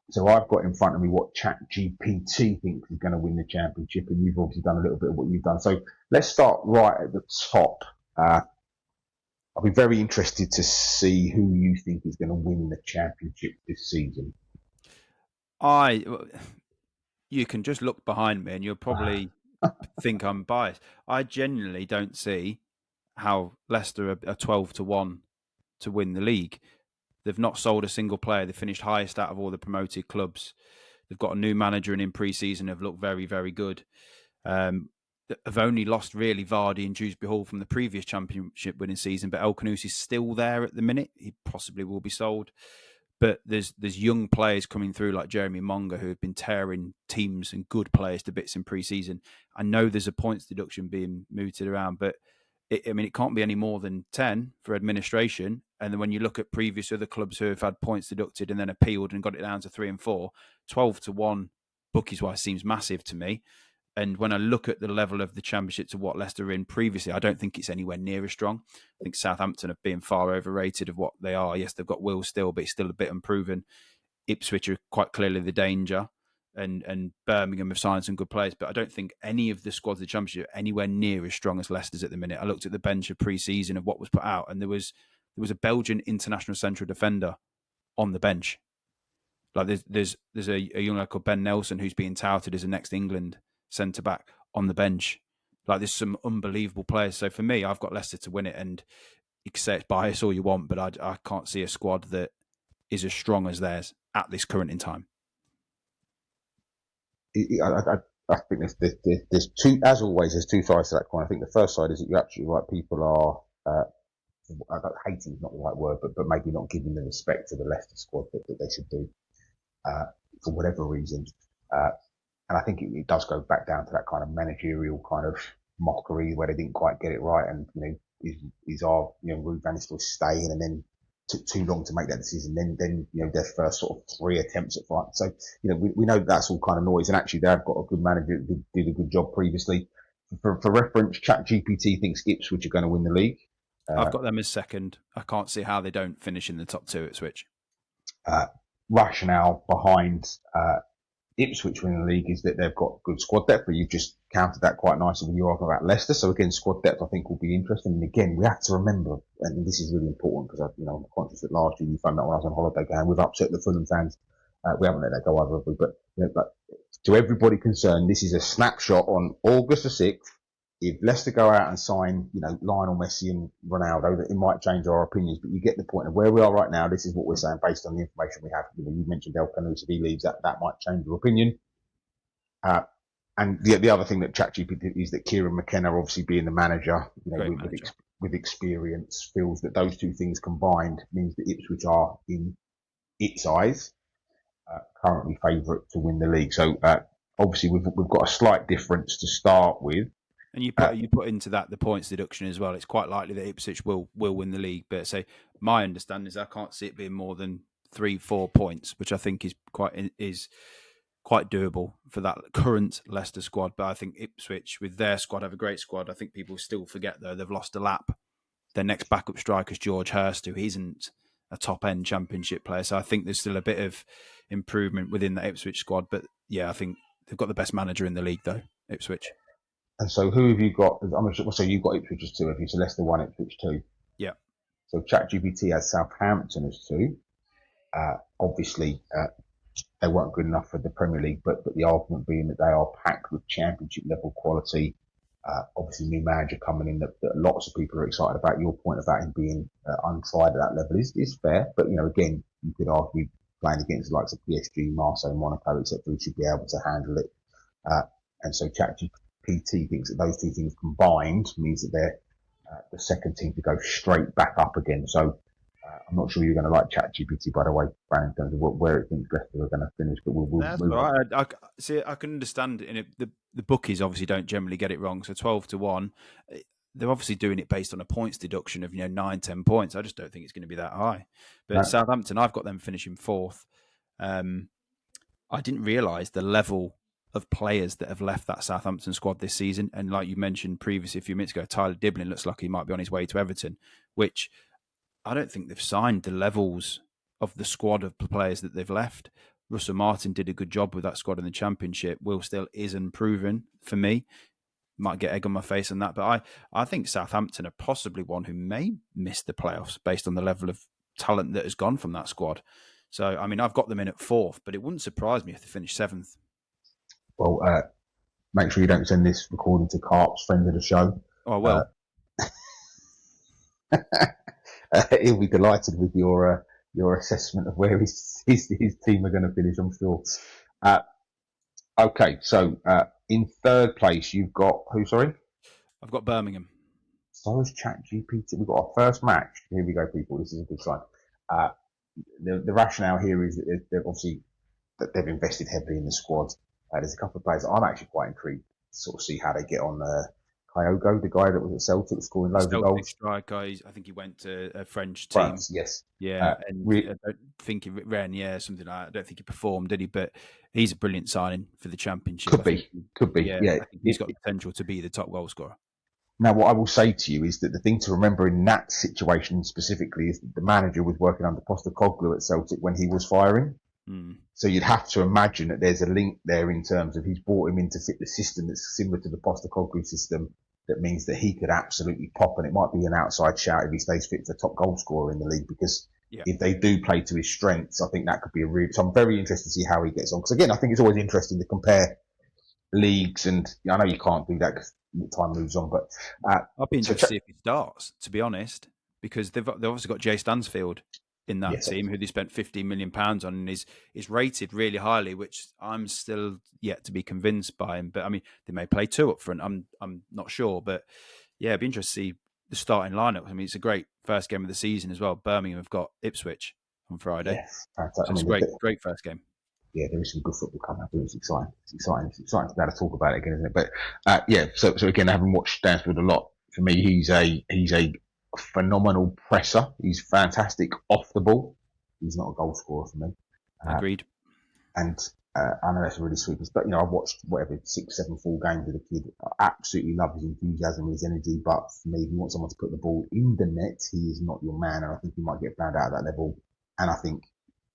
So I've got in front of me what ChatGPT thinks is going to win the Championship, and you've obviously done a little bit of what you've done. So let's start right at the top. I'll be very interested to see who you think is going to win the Championship this season. You can just look behind me and you'll probably think I'm biased. I genuinely don't see how Leicester are 12-1 to win the league. They've not sold a single player. They finished highest out of all the promoted clubs. They've got a new manager and in pre-season have looked very, very good. Have only lost really Vardy and Dewsbury Hall from the previous Championship winning season, but El Khanousi is still there at the minute. He possibly will be sold. But there's young players coming through like Jeremy Monga who have been tearing teams and good players to bits in pre-season. I know there's a points deduction being mooted around, but it can't be any more than 10 for administration. And then when you look at previous other clubs who have had points deducted and then appealed and got it down to 3 and 4, 12-1 bookies-wise seems massive to me. And when I look at the level of the Championship to what Leicester were in previously, I don't think it's anywhere near as strong. I think Southampton have been far overrated of what they are. Yes, they've got Will still, but it's still a bit unproven. Ipswich are quite clearly the danger, and Birmingham have signed some good players, but I don't think any of the squads of the Championship are anywhere near as strong as Leicester's at the minute. I looked at the bench of pre-season of what was put out, and there was a Belgian international central defender on the bench. Like there's a young lad called Ben Nelson who's being touted as a next England centre back on the bench. Like there's some unbelievable players. So for me, I've got Leicester to win it, and you can say it's bias all you want, but I can't see a squad that is as strong as theirs at this current in time. I think there's two, as always, there's two sides to that coin. I think the first side is that you're absolutely right. People are, hating is not the right word, but maybe not giving the respect to the Leicester squad that they should do, for whatever reason. And I think it does go back down to that kind of managerial kind of mockery where they didn't quite get it right. And, is our, Ruud van Nistelrooy staying, and then took too long to make that decision. Then, their first sort of 3 attempts at fight. So, we know that's all kind of noise. And actually they've got a good manager that did a good job previously. For reference, ChatGPT thinks Ipswich are going to win the league. I've got them as second. I can't see how they don't finish in the top 2 at Ipswich. Rationale behind, Ipswich winning the league is that they've got good squad depth, but you've just countered that quite nicely when you argue about Leicester. So again, squad depth I think will be interesting. And again, we have to remember, and this is really important because I'm conscious that last year you found that when I was on holiday going, we've upset the Fulham fans. We haven't let that go either, have we? But to everybody concerned, this is a snapshot on August the 6th. If Leicester go out and sign, Lionel Messi and Ronaldo, that it might change our opinions, but you get the point of where we are right now. This is what we're saying based on the information we have. You mentioned El Canous, if he leaves, that might change your opinion. And the other thing that ChatGPT is that Kieran McKenna, obviously being the manager, with experience, feels that those two things combined means that Ipswich are, in its eyes, currently favourite to win the league. So obviously we've got a slight difference to start with. And you put into that the points deduction as well. It's quite likely that Ipswich will win the league. But my understanding is I can't see it being more than 3-4 points, which I think is quite doable for that current Leicester squad. But I think Ipswich, with their squad, have a great squad. I think people still forget, though, they've lost a lap. Their next backup striker is George Hurst, who isn't a top-end Championship player. So I think there's still a bit of improvement within the Ipswich squad. But yeah, I think they've got the best manager in the league, though, Ipswich. And so who have you got? So you've got Ipswich as 2, have you? So Leicester 1, Ipswich 2. Yeah. So ChatGPT has Southampton as 2. Obviously, they weren't good enough for the Premier League, but the argument being that they are packed with Championship level quality. Obviously, new manager coming in that lots of people are excited about. Your point about him being untried at that level is fair, but again, you could argue playing against the likes of PSG, Marseille, Monaco, etc., he should be able to handle it. And so ChatGPT thinks that those two things combined means that they're the second team to go straight back up again. So I'm not sure you're going to like ChatGPT, by the way, Brandon, in terms of where it thinks Leicester are going to finish, but we'll That's move all on. right. I can understand it. The bookies obviously don't generally get it wrong. So 12-1, they're obviously doing it based on a points deduction of 9-10 points. I just don't think it's going to be that high. But No. Southampton, I've got them finishing 4th. I didn't realise the level of players that have left that Southampton squad this season. And like you mentioned previously a few minutes ago, Tyler Diblin looks like he might be on his way to Everton, which I don't think they've signed the levels of the squad of players that they've left. Russell Martin did a good job with that squad in the Championship. Will still is unproven for me. Might get egg on my face on that, but I think Southampton are possibly one who may miss the playoffs based on the level of talent that has gone from that squad. So, I mean, I've got them in at 4th, but it wouldn't surprise me if they finish 7th. Well, make sure you don't send this recording to Carp's friend of the show. Oh, I will. He'll be delighted with your assessment of where his team are going to finish, I'm sure. Okay, so in 3rd place you've got who? Sorry, I've got Birmingham. So is ChatGPT. We've got our first match. Here we go, people. This is a good sign. The rationale here is that they've obviously that they've invested heavily in the squad. There's a couple of players that I'm actually quite intrigued to sort of see how they get on Kyogo, the guy that was at Celtic scoring loads of Celtic goals. striker. I think he went to a French team. France, yes. Yeah, and I don't think he ran. Yeah, something like that. I don't think he performed, did he? But he's a brilliant signing for the Championship. Could be. Yeah. I think he's got the potential to be the top goal scorer. Now, what I will say to you is that the thing to remember in that situation specifically is that the manager was working under Postecoglou at Celtic when he was firing. So you'd have to imagine that there's a link there in terms of he's brought him in to fit the system that's similar to the Postecoglou system. That means that he could absolutely pop, and it might be an outside shout if he stays fit for top goal scorer in the league, because if they do play to his strengths, I think that could be a real. So I'm very interested to see how he gets on, because again, I think it's always interesting to compare leagues, and I know you can't do that because time moves on, but I'd be interested to see if he starts, to be honest, because they've obviously got Jay Stansfield in that team, who they spent £15 million on, and is rated really highly, which I'm still yet to be convinced by him. But I mean, they may play two up front. I'm not sure, but yeah, it'd be interesting to see the starting lineup. I mean, it's a great first game of the season as well. Birmingham have got Ipswich on Friday. Yes, so it's a great first game. Yeah, there is some good football coming up. It's exciting. It's exciting to be able to talk about it again, isn't it? But so again, having watched Stansfield a lot, for me, he's a phenomenal presser. He's fantastic off the ball. He's not a goal scorer for me. Agreed. And I know that's really sweet, but I've watched whatever 6, 7 full games with the kid. I absolutely love his enthusiasm, his energy. But for me, if you want someone to put the ball in the net, he is not your man, and I think he might get found out at that level. And I think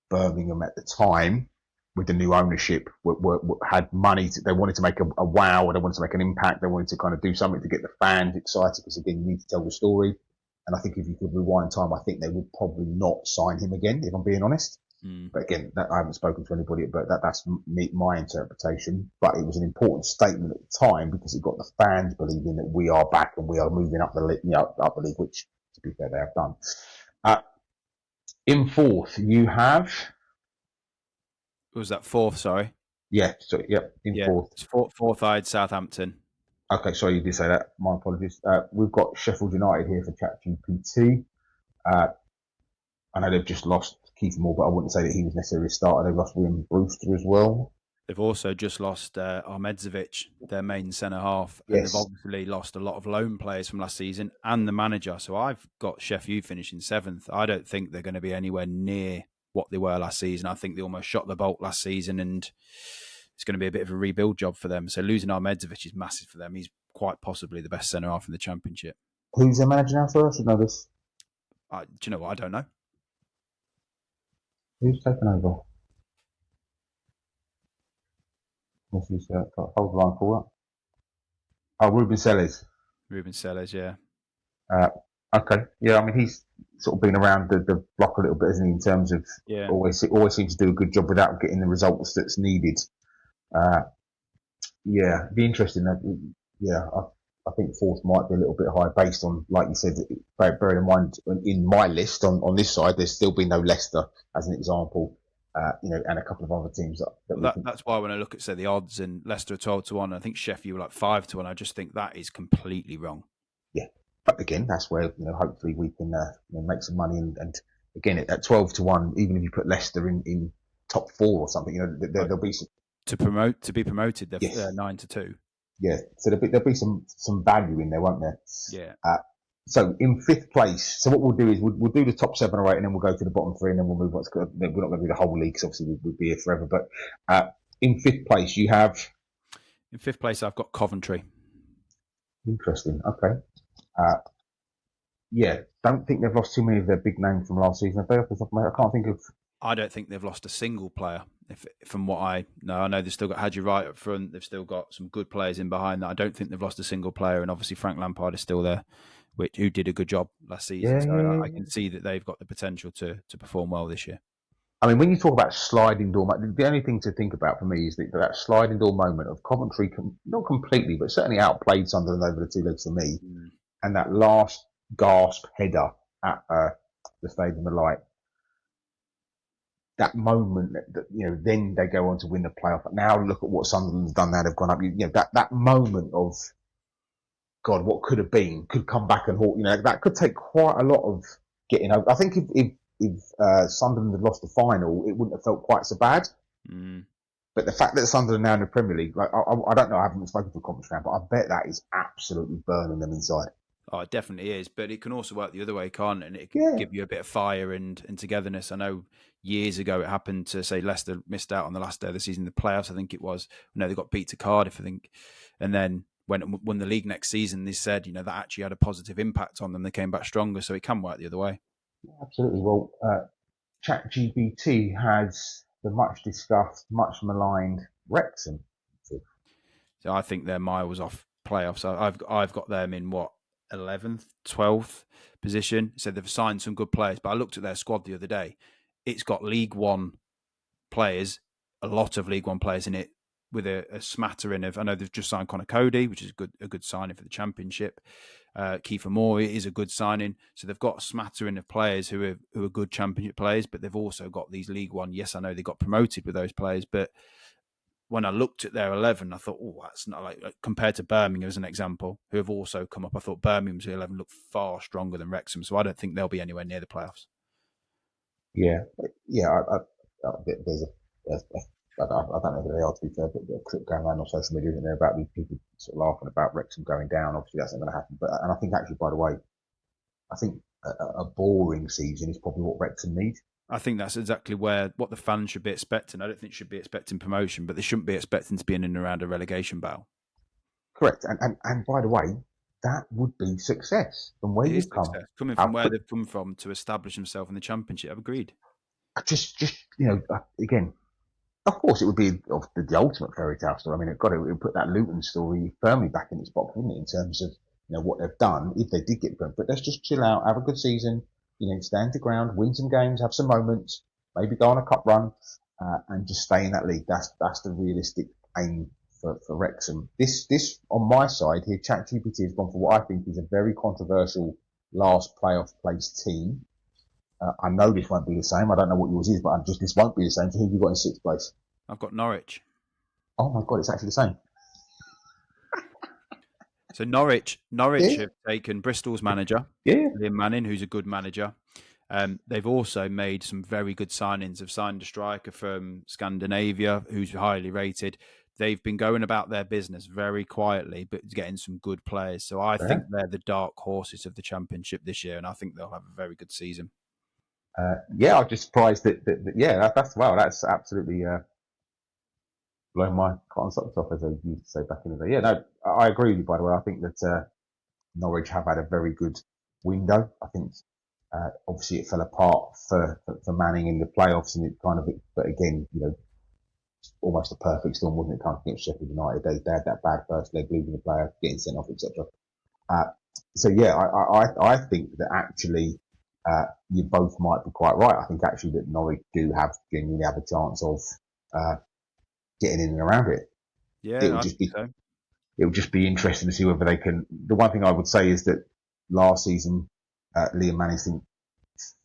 Birmingham at the time, with the new ownership, had money. They wanted to make a wow, or they wanted to make an impact. They wanted to kind of do something to get the fans excited, because again, you need to tell the story. And I think if you could rewind time, I think they would probably not sign him again, if I'm being honest. But again, I haven't spoken to anybody, but that's my interpretation. But it was an important statement at the time, because it got the fans believing that we are back and we are moving up the league, which, to be fair, they have done. In fourth, you have. Was that fourth? Sorry. Yeah. So fourth. It's fourth. I had Southampton. Okay, sorry, you did say that. My apologies. We've got Sheffield United here for ChatGPT. I know they've just lost Keith Moore, but I wouldn't say that he was necessarily a starter. They've lost William Brewster as well. They've also just lost Ahmedzovic, their main centre half. And they've obviously lost a lot of loan players from last season and the manager. So I've got Sheffield finishing 7th. I don't think they're going to be anywhere near what they were last season. I think they almost shot the bolt last season, and it's going to be a bit of a rebuild job for them. So losing Ahmedzovic is massive for them. He's quite possibly the best centre half in the Championship. Who's their manager now, sir? I should know this. Do you know what? I don't know. Who's taken over? Hold the line for that. Oh, Ruben Sellers. Ruben Sellers, yeah. Okay. Yeah, I mean, he's sort of been around the block a little bit, isn't he, in terms of always seems to do a good job without getting the results that's needed. It'd be interesting. I think fourth might be a little bit high based on, like you said, bearing in mind in my list on this side, there's still been no Leicester as an example, and a couple of other teams. That's why when I look at, say, the odds, and Leicester are 12-1, I think Sheffield were like 5-1, I just think that is completely wrong. Yeah. But again, that's where, hopefully we can make some money. And again, at 12-1, even if you put Leicester in top 4 or something, there'll be some... To be promoted, they're 9-2. Yeah, so there'll be some value in there, won't there? Yeah. So in 5th place, so what we'll do is we'll do the top 7 or 8, and then we'll go to the bottom 3, and then we'll move on. We're not going to do the whole league, because obviously we'll be here forever. But in 5th place, you have... In 5th place, I've got Coventry. Interesting. Okay. Don't think they've lost too many of their big names from last season. I can't think of... I don't think they've lost a single player. From what I know, they've still got Hadji Wright up front. They've still got some good players in behind that. I don't think they've lost a single player. And obviously Frank Lampard is still there, who did a good job last season. I can see that they've got the potential to perform well this year. I mean, when you talk about sliding door, the only thing to think about for me is that sliding door moment of Coventry, not completely, but certainly outplayed Sunderland over the 2 legs for me. And that last gasp header at the Stadium of Light. That moment that then they go on to win the playoff. But now look at what Sunderland's done. Now they've gone up. That moment of God, what could have been, could come back and haunt. That could take quite a lot of getting over. I think if Sunderland had lost the final, it wouldn't have felt quite so bad. But the fact that Sunderland are now in the Premier League, like I don't know, I haven't spoken to a Conference fan, but I bet that is absolutely burning them inside. Oh, it definitely is, but it can also work the other way, can't it? And it can Yeah, give you a bit of fire and togetherness. I know years ago it happened to, say, Leicester missed out on the last day of the season, the playoffs, I think it was. No, they got beat to Cardiff, I think. And then when it won the league next season, they said, that actually had a positive impact on them. They came back stronger, so it can work the other way. absolutely. Well, ChatGPT has the much discussed, much maligned Wrexham. So I think they're miles off playoffs. I've got them in what, 11th, 12th position. So they've signed some good players, but I looked at their squad the other day. It's got League One players, a lot of League One players in it, with a smattering of. I know they've just signed Connor Cody, which is a good signing for the Championship. Kiefer Moore is a good signing. So they've got a smattering of players who are good Championship players, but they've also got these League One. Yes, I know they got promoted with those players, but when I looked at their 11, I thought, oh, that's not like compared to Birmingham as an example, who have also come up. I thought Birmingham's 11 looked far stronger than Wrexham, so I don't think they'll be anywhere near the playoffs. Yeah, yeah. There's I don't know who they are, to be fair, but a clip going around on social media, isn't there, about these people sort of laughing about Wrexham going down. Obviously, that's not going to happen. And I think actually, by the way, I think a boring season is probably what Wrexham need. I think that's exactly what the fans should be expecting. I don't think they should be expecting promotion, but they shouldn't be expecting to be in and around a relegation battle. Correct. And by the way, that would be success from where It is you've come. success. Coming How from where quick, they've come from to establish themselves in the Championship, I've agreed. just again, of course, it would be the ultimate fairy tale story. I mean, it would put that Luton story firmly back in its box, wouldn't it, in terms of what they've done if they did get going. But let's just chill out, have a good season, stand your ground, win some games, have some moments, maybe go on a cup run, and just stay in that league. That's the realistic aim for Wrexham. This on my side here, ChatGPT has gone for what I think is a very controversial last playoff place team. I know this won't be the same. I don't know what yours is, but this won't be the same. So who have you got in sixth place? I've got Norwich. Oh my God, it's actually the same. So Norwich Yeah, have taken Bristol's manager, yeah, Liam Manning, who's a good manager. They've also made some very good signings. They've signed a striker from Scandinavia who's highly rated. They've been going about their business very quietly, but getting some good players. So I yeah. think they're the dark horses of the Championship this year, and I think they'll have a very good season. Yeah, I'm just surprised that's absolutely blown my cotton socks off, as they used to say back in the day. Yeah, no, I agree with you. By the way, I think that Norwich have had a very good window. I think obviously it fell apart for Manning in the playoffs, and it kind of. But again, almost a perfect storm, wasn't it? Kind of against Sheffield United, they had that bad first leg, losing the player, getting sent off, etc. Uh, so yeah, I think that actually you both might be quite right. I think actually that Norwich do genuinely have a chance of uh, getting in and around it. It Yeah, would I just think be so. it would just be interesting to see whether they can. The one thing I would say is that last season, Liam Manning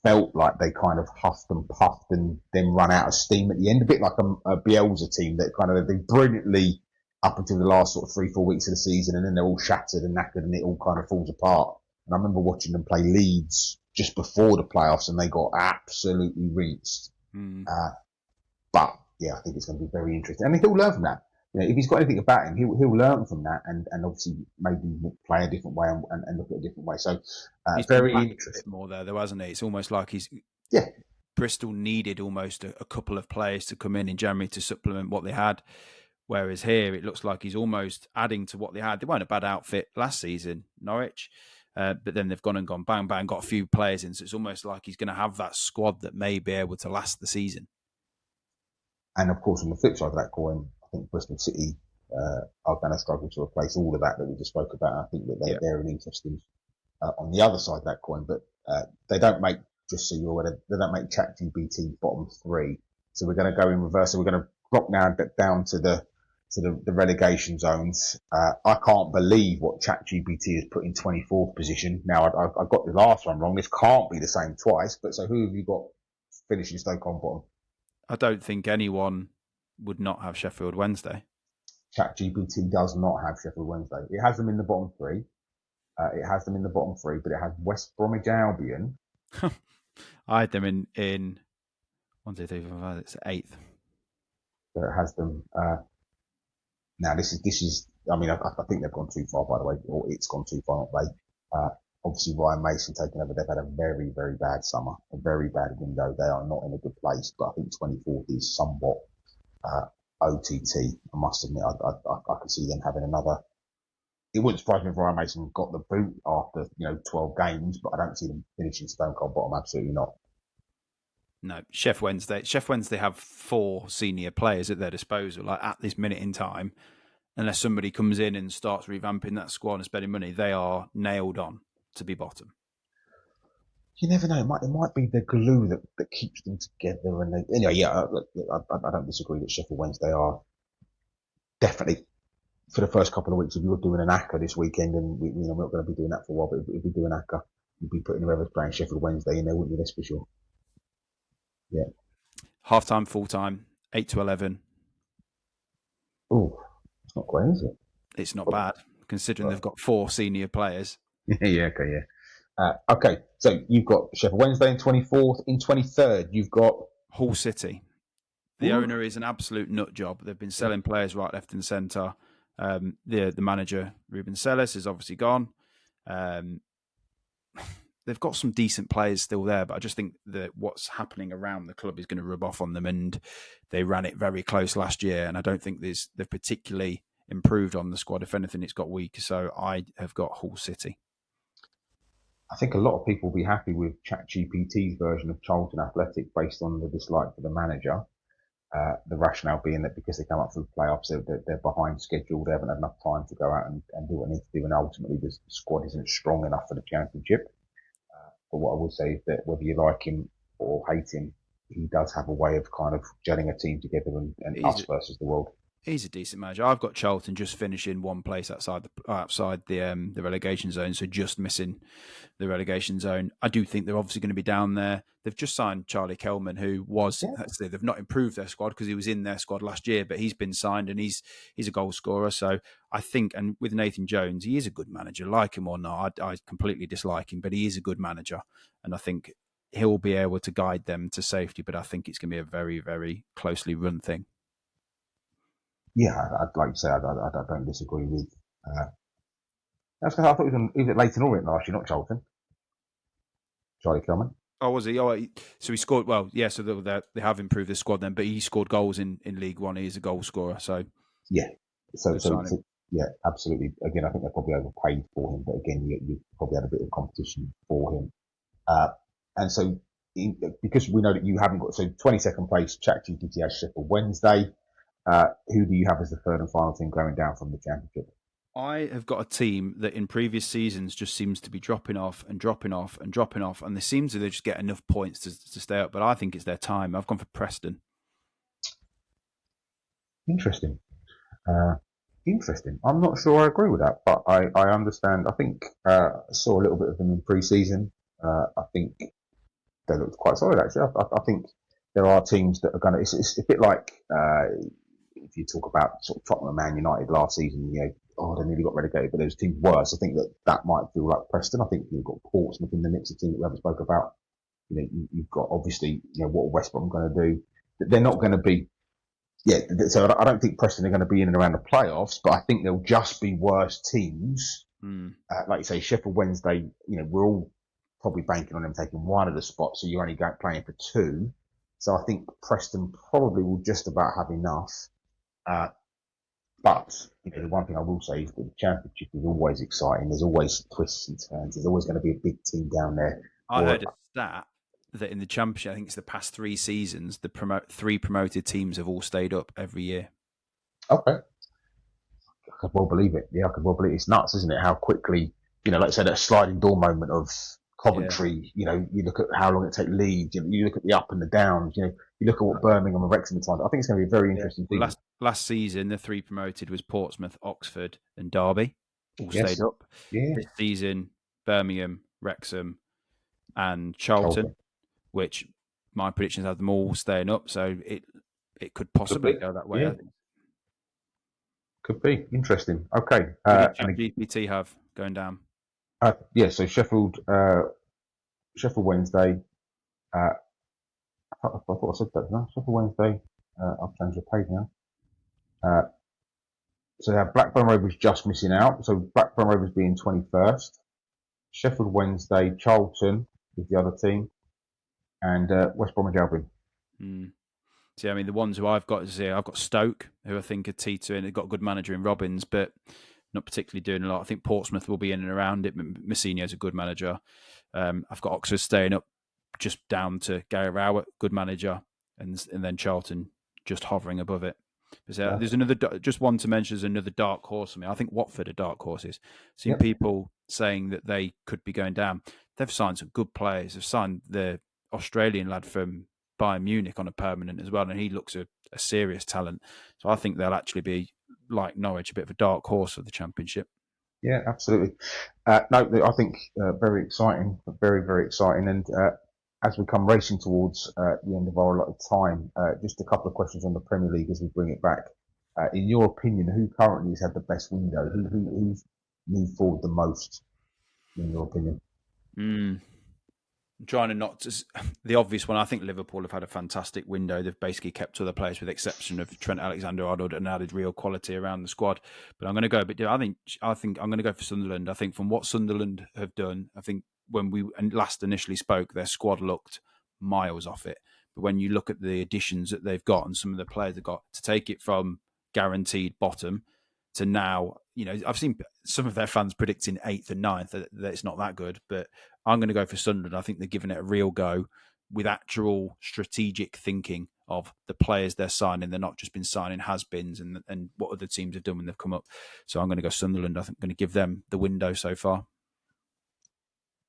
felt like they kind of huffed and puffed and then run out of steam at the end, a bit like a Bielsa team that kind of they brilliantly up until the last sort of 3-4 weeks of the season, and then they're all shattered and knackered, and it all kind of falls apart. And I remember watching them play Leeds just before the playoffs, and they got absolutely rinsed. Mm. But yeah, I think it's going to be very interesting, and he'll learn from that. If he's got anything about him, he'll learn from that, and obviously maybe play a different way and look at a different way. So He's been very back a bit interesting. more there, though, hasn't he? It's almost like Yeah, Bristol needed almost a couple of players to come in January to supplement what they had. Whereas here, it looks like he's almost adding to what they had. They weren't a bad outfit last season, Norwich, but then they've gone and gone bang, bang, got a few players in. So it's almost like he's going to have that squad that may be able to last the season. and of course on the flip side of that coin, I think Bristol City are going to struggle to replace all of that we just spoke about. I think that they're an interesting on the other side of that coin, but they don't make, just so you're aware, they don't make ChatGPT bottom three. So we're going to go in reverse. So we're going to drop now down to the relegation zones. I can't believe what ChatGPT has put in 24th position. Now I got the last one wrong. This can't be the same twice. But so who have you got finishing Stoke on bottom? I don't think anyone would not have Sheffield Wednesday. ChatGPT does not have Sheffield Wednesday. It has them in the bottom three. But it has West Bromwich Albion. I had them in 1, 2, 3, 4, 5, it's eighth. that has them. Now this is. I mean, I think they've gone too far, by the way, or it's gone too far, not they. Obviously, Ryan Mason taking over. They've had a very, very bad summer, a very bad window. They are not in a good place. But I think 24th is somewhat OTT. I must admit, I can see them having another. It wouldn't surprise me if Ryan Mason got the boot after 12 games, but I don't see them finishing stone cold bottom. Absolutely not. No, Sheffield Wednesday have 4 senior players at their disposal. Like at this minute in time, unless somebody comes in and starts revamping that squad and spending money, they are nailed on to be bottom. You never know. It might be the glue that keeps them together. And anyway, yeah, I don't disagree that Sheffield Wednesday are definitely, for the first couple of weeks, if you were doing an ACCA this weekend, and we're not going to be doing that for a while, but if we do an ACCA, you'd be putting whoever's playing Sheffield Wednesday in there, wouldn't you? That's for sure. Yeah. Half time, full time, 8 to 11. Oh, it's not great, is it? It's not bad, considering they've got 4 senior players. Yeah, okay, yeah. Okay, so you've got Sheffield Wednesday in 24th. In 23rd, you've got Hull City. The owner is an absolute nut job. They've been selling players right, left, and centre. The manager, Ruben Sellis, is obviously gone. They've got some decent players still there, but I just think that what's happening around the club is going to rub off on them, and they ran it very close last year, and I don't think they've particularly improved on the squad. If anything, it's got weaker, so I have got Hull City. I think a lot of people will be happy with ChatGPT's version of Charlton Athletic based on the dislike for the manager. The rationale being that because they come up through the playoffs, they're behind schedule, they haven't had enough time to go out and do what they need to do, and ultimately the squad isn't strong enough for the championship. But what I would say is that whether you like him or hate him, he does have a way of kind of gelling a team together and us versus the world. He's a decent manager. I've got Charlton just finishing one place outside the relegation zone, so just missing the relegation zone. I do think they're obviously going to be down there. They've just signed Charlie Kelman, who was they've not improved their squad because he was in their squad last year, but he's been signed and he's a goal scorer. So I think, and with Nathan Jones, he is a good manager. Like him or not, I completely dislike him, but he is a good manager, and I think he'll be able to guide them to safety. But I think it's going to be a very, very closely run thing. Yeah, I'd like to say I don't disagree with. That's because I thought he was at Leighton Orient last year, not Charlton. Charlie Kelman. Oh, was he? Oh, so he scored. Well, yeah. So they have improved the squad then, but he scored goals in League One. He is a goal scorer. So yeah, so yeah, absolutely. Again, I think they probably overpaid for him, but again, you probably had a bit of competition for him. And so because we know that you haven't got 22nd place, ChatGPT has Sheffield Wednesday. Who do you have as the third and final team going down from the championship? I have got a team that in previous seasons just seems to be dropping off, and they seem to just get enough points to stay up. But I think it's their time. I've gone for Preston. Interesting. I'm not sure I agree with that, but I understand. I think I saw a little bit of them in pre-season. I think they looked quite solid, actually. I think there are teams that are going to. It's a bit like if you talk about sort of Tottenham and Man United last season. They nearly got relegated, but there's teams worse. I think that might feel like Preston. I think you've got Portsmouth in the mix, a team that we haven't spoke about. You've got obviously what West Brom going to do. They're not going to be. Yeah, so I don't think Preston are going to be in and around the playoffs, but I think they'll just be worse teams. Like you say, Sheffield Wednesday, we're all probably banking on them taking one of the spots, so you're only playing for 2. So I think Preston probably will just about have enough. But the one thing I will say is that the championship is always exciting. There's always twists and turns. There's always going to be a big team down there. I heard a stat that in the championship, I think it's the past 3 seasons, the 3 promoted teams have all stayed up every year. Okay. I could well believe it. Yeah, I could well believe it. It's nuts, isn't it? How quickly, like I said, that sliding door moment of Coventry, you look at how long it takes Leeds, you look at the up and the downs, you look at what Birmingham and Wrexham are trying. I think it's going to be a very interesting thing. Last season, the 3 promoted was Portsmouth, Oxford and Derby, all stayed up. Yeah. This season, Birmingham, Wrexham and Charlton, which my predictions have them all staying up, so it could possibly go that way. Yeah. I think. Could be interesting. Okay. Who did GPT have going down? So Sheffield Wednesday. I thought I said that. No, Sheffield Wednesday. I've changed the page now. So yeah, Blackburn Rovers just missing out. So Blackburn Rovers being 21st. Sheffield Wednesday, Charlton is the other team, and West Bromwich Albion. Mm. See, I mean, the ones who I've got is I've got Stoke, who I think are T2, and they've got a good manager in Robbins, but not particularly doing a lot. I think Portsmouth will be in and around it. Messina's a good manager. I've got Oxford staying up just down to Gary Rowett, good manager, and then Charlton just hovering above it. So there's another, just one to mention, there's another dark horse for me. I think Watford are dark horses. Seen people saying that they could be going down. They've signed some good players. They've signed the Australian lad from Bayern Munich on a permanent as well, and he looks a serious talent. So I think they'll actually be, like Norwich, a bit of a dark horse for the Championship. Yeah, absolutely. No, I think very exciting, very, very exciting. And as we come racing towards the end of our allotted time, just a couple of questions on the Premier League as we bring it back. In your opinion, who currently has had the best window? Who's moved forward the most, in your opinion? I'm trying to not to, the obvious one. I think Liverpool have had a fantastic window. They've basically kept other players, with the exception of Trent Alexander-Arnold, and added real quality around the squad. But I'm going to go a bit. I think I'm going to go for Sunderland. I think from what Sunderland have done, I think when we last initially spoke, their squad looked miles off it. But when you look at the additions that they've got and some of the players they've got, to take it from guaranteed bottom to now, I've seen some of their fans predicting 8th and 9th, that it's not that good, but I'm going to go for Sunderland. I think they're giving it a real go with actual strategic thinking of the players they're signing. They're not just been signing has-beens and what other teams have done when they've come up. So I'm going to go Sunderland. I think I'm going to give them the window so far.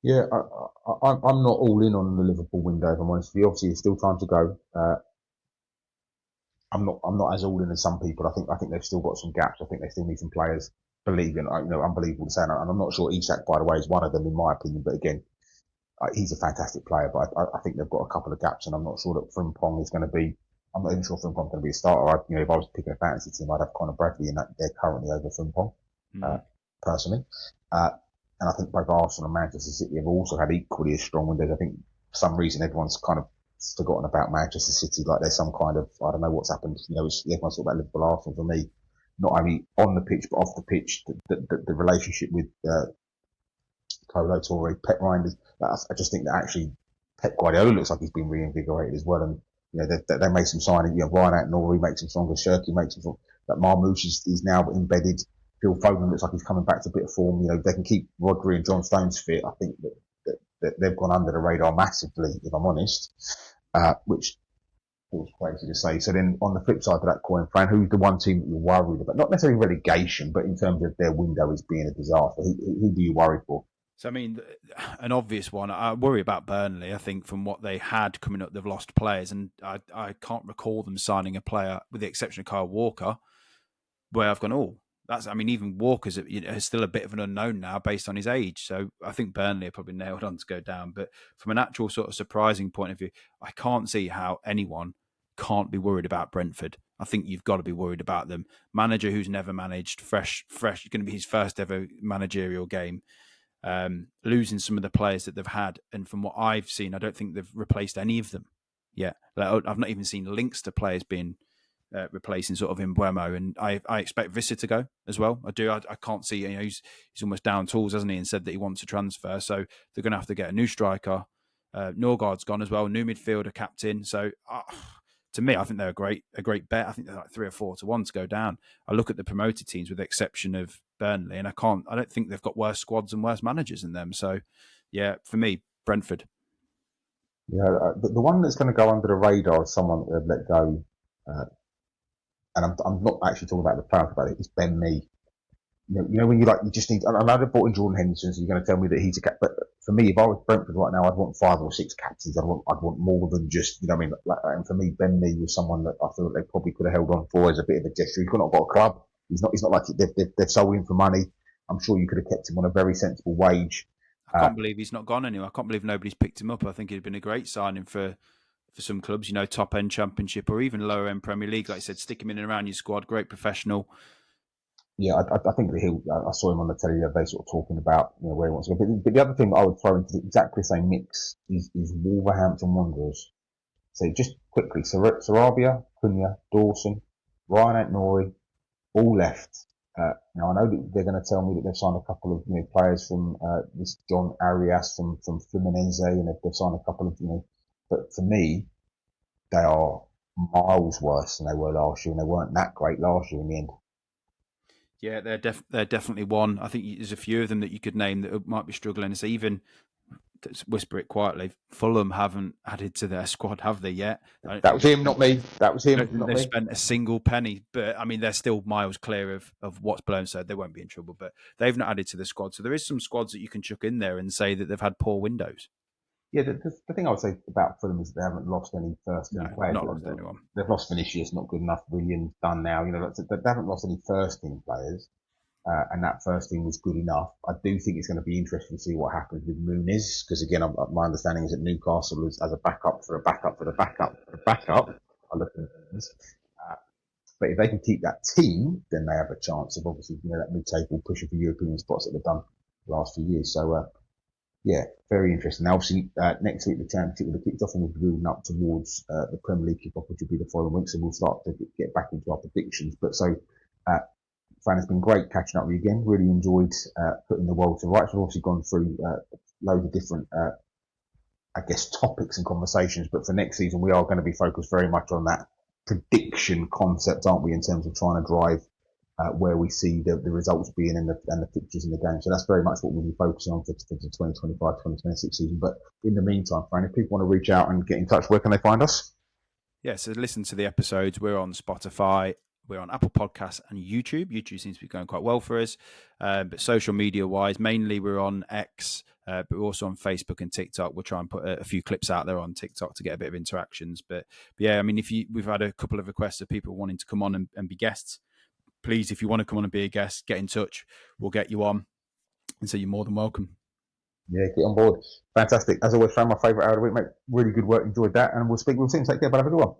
Yeah, I'm not all in on the Liverpool window, if I'm honest with you. Obviously, there's still time to go. I'm not as all in as some people. I think they've still got some gaps. I think they still need some players. Unbelievable to say, and I'm not sure Isak, by the way, is one of them in my opinion. But again, he's a fantastic player. But I think they've got a couple of gaps, and I'm not sure that Frimpong is going to be. I'm not even sure Frimpong's going to be a starter. If I was picking a fantasy team, I'd have Conor Bradley, and they're currently over Frimpong, personally. And I think both Arsenal and Manchester City have also had equally as strong windows. I think for some reason everyone's kind of forgotten about Manchester City, like there's some kind of, I don't know what's happened. Everyone's talking about Liverpool, Arsenal. For me, not only on the pitch but off the pitch, the relationship with Kolo Touré, Pep Reinders. I just think that actually Pep Guardiola looks like he's been reinvigorated as well. And they made some signing. Ryan Aït-Nouri makes him stronger. Shirky makes him stronger. That Marmoush is now embedded. Phil Foden looks like he's coming back to a bit of form. They can keep Rodri and John Stones fit. I think that they've gone under the radar massively, if I'm honest, which feels crazy to say. So then on the flip side of that coin, Fran, who's the one team that you're worried about? Not necessarily relegation, but in terms of their window as being a disaster. Who do you worry for? So, I mean, an obvious one, I worry about Burnley. I think from what they had coming up, they've lost players, and I can't recall them signing a player, with the exception of Kyle Walker, where I've gone, even Walker's still a bit of an unknown now based on his age. So I think Burnley are probably nailed on to go down. But from an actual sort of surprising point of view, I can't see how anyone can't be worried about Brentford. I think you've got to be worried about them. Manager who's never managed, fresh, going to be his first ever managerial game. Losing some of the players that they've had, and from what I've seen, I don't think they've replaced any of them yet. I've not even seen links to players being replacing sort of Mbeumo, and I expect Visser to go as well. I do. I can't see. He's almost down tools, hasn't he? And said that he wants to transfer, so they're going to have to get a new striker. Norgard's gone as well, new midfielder, captain. So to me, I think they're a great bet. I think they're like 3 or 4 to 1 to go down. I look at the promoted teams, with the exception of Burnley, and I don't think they've got worse squads and worse managers than them. So yeah, for me, Brentford. Yeah, the one that's going to go under the radar is someone that they've let go. And I'm not actually talking about the player about it. It's Ben Mee. When you just need. I know they brought in Jordan Henderson, so you're going to tell me that he's a cap. But for me, if I was Brentford right now, I'd want 5 or 6 captains. I'd want more than just. And for me, Ben Mee was someone that I feel that they probably could have held on for as a bit of a gesture. He's not got a club. He's not like they've sold him for money. I'm sure you could have kept him on a very sensible wage. I can't believe he's not gone anywhere. I can't believe nobody's picked him up. I think it'd been a great signing for some clubs, top end Championship or even lower end Premier League. Like I said, stick him in and around your squad. Great professional. Yeah, I think that I saw him on the telly the other day, sort of talking about where he wants to go. But the other thing that I would throw into exactly the same mix is Wolverhampton Wanderers. So just quickly, Sarabia, Cunha, Dawson, Ryan Aitnori, all left. Now I know that they're going to tell me that they've signed a couple of players from this John Arias from Fluminense, and they've signed a couple of but for me they are miles worse than they were last year, and they weren't that great last year in the end. Yeah, they're definitely one. I think there's a few of them that you could name that might be struggling. It's even, whisper it quietly, Fulham haven't added to their squad, have they yet? That was him, not me. That was him, not they've me. spent a single penny, but I mean they're still miles clear of what's below, so they won't be in trouble. But they've not added to the squad, so there is some squads that you can chuck in there and say that they've had poor windows. Yeah, the thing I would say about Fulham is they haven't lost any first-team players. Not lost anyone. They've lost Vinicius, not good enough. Williams done now. They haven't lost any first-team players, and that first team was good enough. I do think it's going to be interesting to see what happens with Muniz, because again, my understanding is that Newcastle is as a backup for a backup for the backup for the backup. I look at Muniz. But if they can keep that team, then they have a chance of obviously that mid-table pushing for European spots that they've done the last few years. So. Yeah, very interesting. Now, obviously, next week the Championship will be kicked off and we'll be building up towards the Premier League kick-off, which will be the following week. So we'll start to get back into our predictions. But so, Fran, it's been great catching up with you again. Really enjoyed putting the world to rights. We've obviously gone through loads of different, topics and conversations. But for next season, we are going to be focused very much on that prediction concept, aren't we, in terms of trying to drive where we see the results being and the fixtures in the game. So that's very much what we'll be focusing on for the 2025-2026 season. But in the meantime, Fran, if people want to reach out and get in touch, where can they find us? Yeah, so listen to the episodes. We're on Spotify, we're on Apple Podcasts and YouTube. YouTube seems to be going quite well for us. But social media-wise, mainly we're on X, but we're also on Facebook and TikTok. We'll try and put a few clips out there on TikTok to get a bit of interactions. But yeah, I mean, we've had a couple of requests of people wanting to come on and be guests. Please, if you want to come on and be a guest, get in touch. We'll get you on. And so you're more than welcome. Yeah, get on board. Fantastic. As always, Fran, my favourite hour of the week, mate. Really good work. Enjoyed that. And we'll speak soon. Take care. Bye, have a good one.